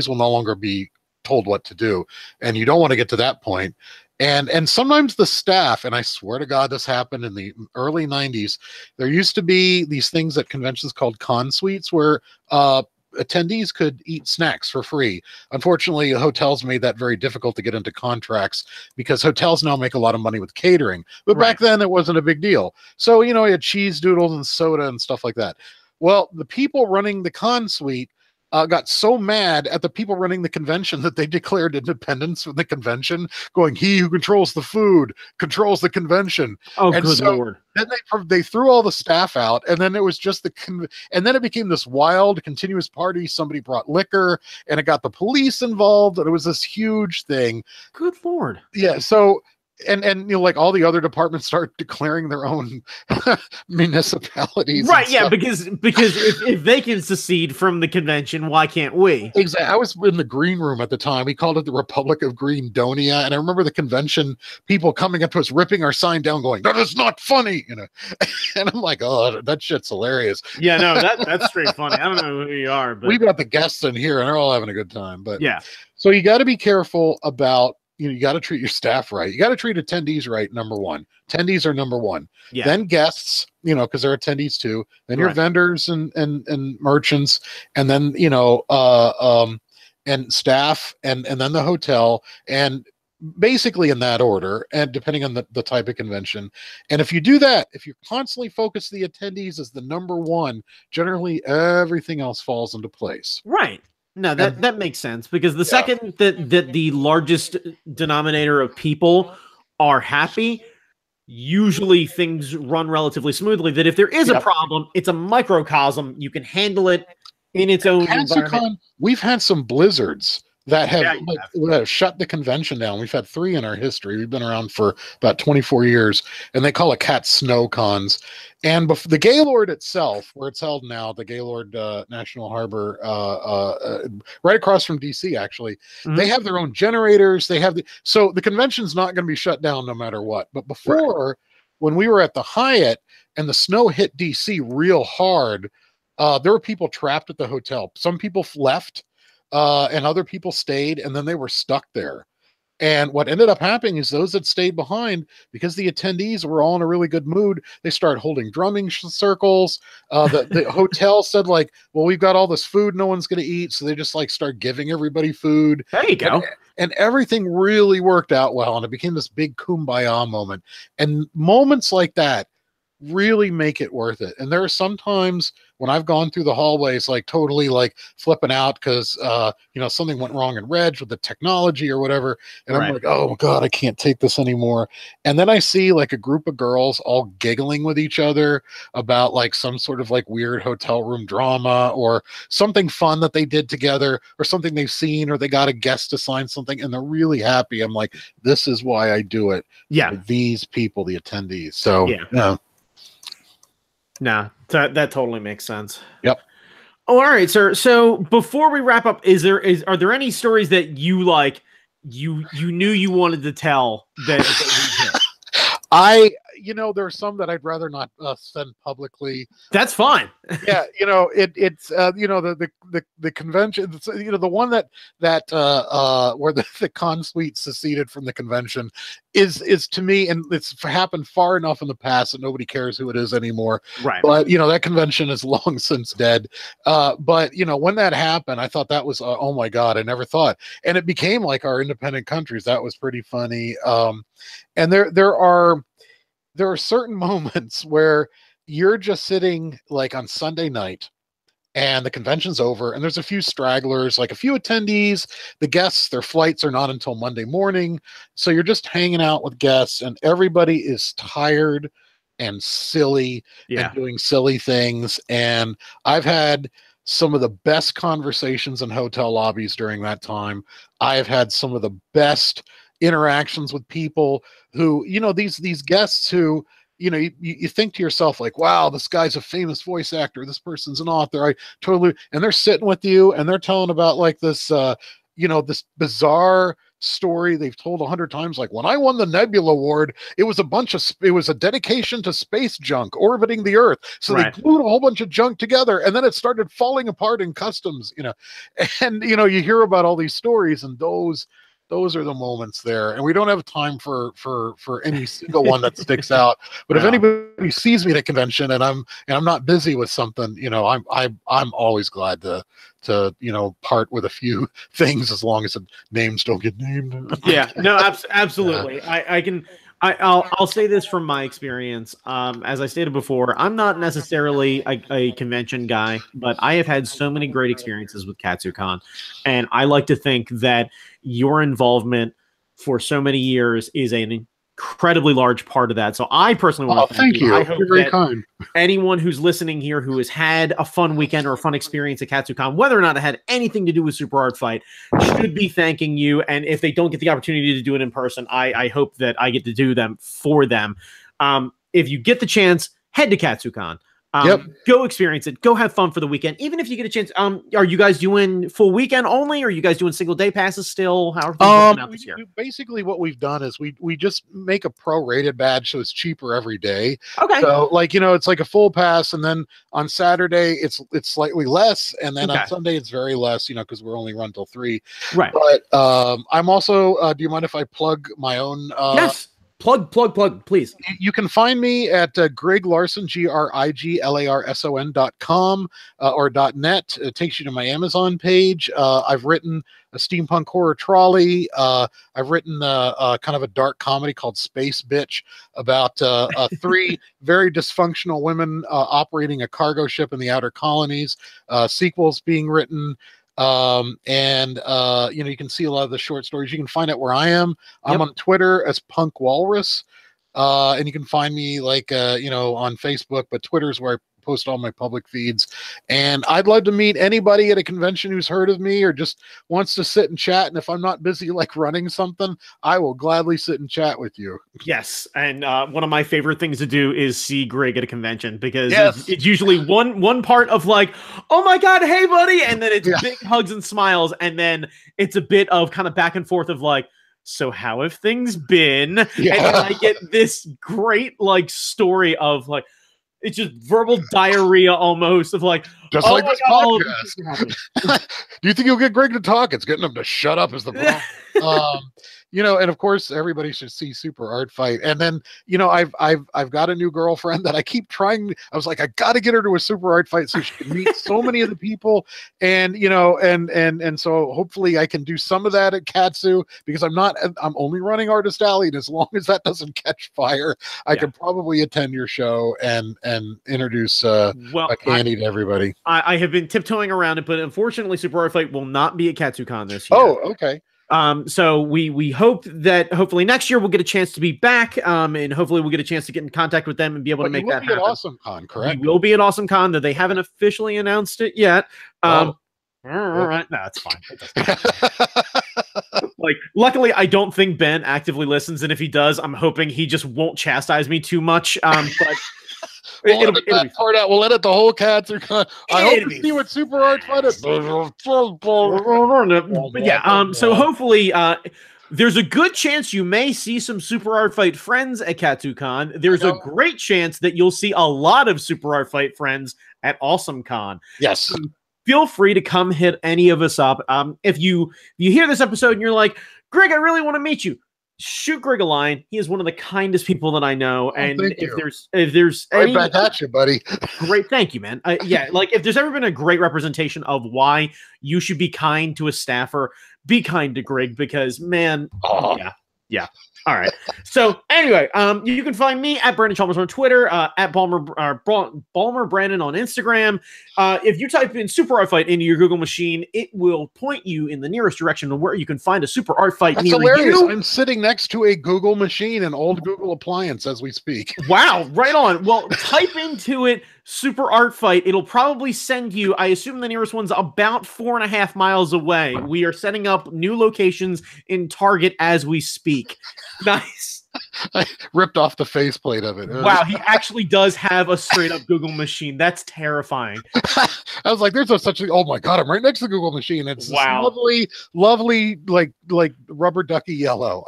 will no longer be told what to do. And you don't want to get to that point. And sometimes the staff, and I swear to God, this happened in the early 90s, there used to be these things at conventions called con suites where attendees could eat snacks for free. Unfortunately, hotels made that very difficult to get into contracts because hotels now make a lot of money with catering. But back then, it wasn't a big deal. So, you know, you had cheese doodles and soda and stuff like that. Well, the people running the con suite got so mad at the people running the convention that they declared independence from the convention, going, he who controls the food controls the convention. Oh, and good so Lord. Then they threw all the staff out, and then it was just and then it became this wild, continuous party. Somebody brought liquor, and it got the police involved, and it was this huge thing. Good Lord. Yeah, so... And you know, like all the other departments start declaring their own municipalities. Right, yeah, because if they can secede from the convention, why can't we? Exactly. I was in the green room at the time. We called it the Republic of Greendonia. And I remember the convention people coming up to us, ripping our sign down, going, that is not funny, you know. And I'm like, oh, that shit's hilarious. Yeah, no, that's straight funny. I don't know who you are, but we've got the guests in here and they're all having a good time. But yeah. So you got to be careful about, you know, you got to treat your staff right. You got to treat attendees right. Number one, attendees are number one. Yeah. Then guests, you know, because they're attendees too. Then your vendors and merchants, and then you know, and staff, and then the hotel, and basically in that order, and depending on the type of convention. And if you do that, if you constantly focus the attendees as the number one, generally everything else falls into place. Right. No, that makes sense, because the second that the largest denominator of people are happy, usually things run relatively smoothly. That if there is a problem, it's a microcosm. You can handle it in its own environment. We've had some blizzards that have shut the convention down. We've had 3 in our history. We've been around for about 24 years, and they call it cat snow cons. And the Gaylord itself, where it's held now, the Gaylord National Harbor, right across from DC, actually, they have their own generators. They have so the convention's not going to be shut down no matter what. But before, when we were at the Hyatt and the snow hit DC real hard, there were people trapped at the hotel. Some people left, and other people stayed, and then they were stuck there. And what ended up happening is those that stayed behind, because the attendees were all in a really good mood, they started holding drumming circles. The hotel said, like, well, we've got all this food no one's going to eat. So they just like start giving everybody food. There you go. And everything really worked out well. And it became this big kumbaya moment. And moments like that really make it worth it. And there are sometimes when I've gone through the hallways, like totally like flipping out because you know, something went wrong in Reg with the technology or whatever, and I'm like, oh God, I can't take this anymore. And then I see like a group of girls all giggling with each other about like some sort of like weird hotel room drama or something fun that they did together or something they've seen, or they got a guest to sign something and they're really happy. I'm like, this is why I do it. Yeah. For these people, the attendees. So yeah. Nah, that totally makes sense. Yep. Oh, all right, sir. So before we wrap up, are there any stories that you like you knew you wanted to tell that we hit? There are some that I'd rather not send publicly. That's fine. Yeah, it's the convention. The one that where the con suite seceded from the convention is to me, and it's happened far enough in the past that nobody cares who it is anymore. Right. But that convention is long since dead. But when that happened, I thought that was oh my god, I never thought, and it became like our independent countries. That was pretty funny. And there are certain moments where you're just sitting like on Sunday night and the convention's over and there's a few stragglers, like a few attendees. The guests, their flights are not until Monday morning. So you're just hanging out with guests and everybody is tired and silly and doing silly things. And I've had some of the best conversations in hotel lobbies during that time. I have had some of the best interactions with people who, these guests who, you think to yourself like, wow, this guy's a famous voice actor. This person's an author. And they're sitting with you and they're telling about like this, this bizarre story they've told 100 times. Like when I won the Nebula Award, it was a dedication to space junk orbiting the Earth. So they glued a whole bunch of junk together and then it started falling apart in customs, and, you hear about all these stories and those are the moments there, and we don't have time for any single one that sticks out. But if anybody sees me at a convention and I'm not busy with something, I'm always glad to part with a few things as long as the names don't get named. Yeah, no, absolutely. I'll say this from my experience. As I stated before, I'm not necessarily a convention guy, but I have had so many great experiences with KatsuCon, and I like to think that your involvement for so many years is an incredibly large part of that. So I personally want to thank you. I hope you're very kind. Anyone who's listening here who has had a fun weekend or a fun experience at KatsuCon, whether or not it had anything to do with Super Art Fight, should be thanking you. And if they don't get the opportunity to do it in person, I hope that I get to do them for them. If you get the chance, head to KatsuCon. Go experience it. Go have fun for the weekend. Even if you get a chance. Are you guys doing full weekend only? Or are you guys doing single day passes still? How are things working out this year? Basically, what we've done is we just make a prorated badge so it's cheaper every day. Okay. So it's like a full pass, and then on Saturday it's slightly less, and then on Sunday it's very less. Because we're only run till 3. Right. But I'm also. Do you mind if I plug my own? Yes. Plug, please. You can find me at Grig Larson, GRIGLARSON.com or .net. It takes you to my Amazon page. I've written a steampunk horror trolley. I've written kind of a dark comedy called Space Bitch about 3 very dysfunctional women operating a cargo ship in the outer colonies. Sequels being written. You can see a lot of the short stories. You can find out where I am. I'm on Twitter as Punk Walrus. And you can find me on Facebook, but Twitter's where I post all my public feeds. And I'd love to meet anybody at a convention who's heard of me or just wants to sit and chat. And if I'm not busy like running something, I will gladly sit and chat with you. Yes. And one of my favorite things to do is see Grig at a convention because it's usually one part of like, oh my God, hey buddy. And then it's big hugs and smiles. And then it's a bit of kind of back and forth of like, so how have things been? Yeah. And then I get this great like story of like, it's just verbal diarrhea almost of like, just like this podcast. Do you think you'll get Grig to talk? It's getting him to shut up is the problem. And of course everybody should see Super Art Fight. And then, I've got a new girlfriend that I keep trying. I was like, I got to get her to a Super Art Fight so she can meet so many of the people. And, and so hopefully I can do some of that at Katsu because I'm only running Artist Alley. And as long as that doesn't catch fire, I can probably attend your show and introduce a candy to everybody. I have been tiptoeing around it, but unfortunately Super Art Fight will not be at KatsuCon this year. Oh, okay. So we hope that hopefully next year we'll get a chance to be back, and hopefully we'll get a chance to get in contact with them and be able to make that happen. Awesome Con, correct? We will be at Awesome Con, though they haven't officially announced it yet. All right, no, it's fine. Like, luckily, I don't think Ben actively listens, and if he does, I'm hoping he just won't chastise me too much. But. We'll edit that part out. We'll edit the whole KatsuCon. I hope to see what Super Art Fight is. But yeah, so hopefully There's a good chance you may see some Super Art Fight friends at KatsuCon. There's a great chance that you'll see a lot of Super Art Fight friends at AwesomeCon. Yes. Feel free to come hit any of us up. If you hear this episode and you're like, Grig, I really want to meet you, shoot Grig a line. He is one of the kindest people that I know. And if there's right back at you, buddy. Great, thank you, man. Yeah, like if there's ever been a great representation of why you should be kind to a staffer, be kind to Grig, because man, yeah. All right. So anyway, you can find me at Brandon Chalmers on Twitter, at Balmer Brandon on Instagram. If you type in Super Art Fight into your Google machine, it will point you in the nearest direction of where you can find a Super Art Fight. That's hilarious. I'm sitting next to a Google machine, an old Google appliance as we speak. Wow, right on. Well, type into it Super Art Fight. It'll probably send you, I assume the nearest one's about 4.5 miles away. We are setting up new locations in Target as we speak. Nice. I ripped off the faceplate of it. Wow, he actually does have a straight up Google machine. That's terrifying. I was like, there's no such thing. Oh my God, I'm right next to the Google machine. It's this lovely, like rubber ducky yellow.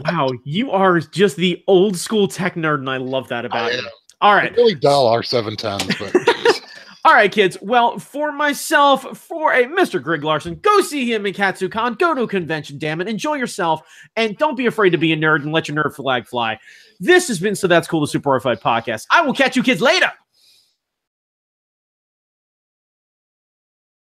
Wow, you are just the old school tech nerd, and I love that about you. All right. Really dull R710s, but all right, kids. Well, for myself, for a Mr. Grig Larson, go see him in KatsuCon. Go to a convention, damn it. Enjoy yourself, and don't be afraid to be a nerd and let your nerd flag fly. This has been So That's Cool, the Super Art Fight podcast. I will catch you kids later.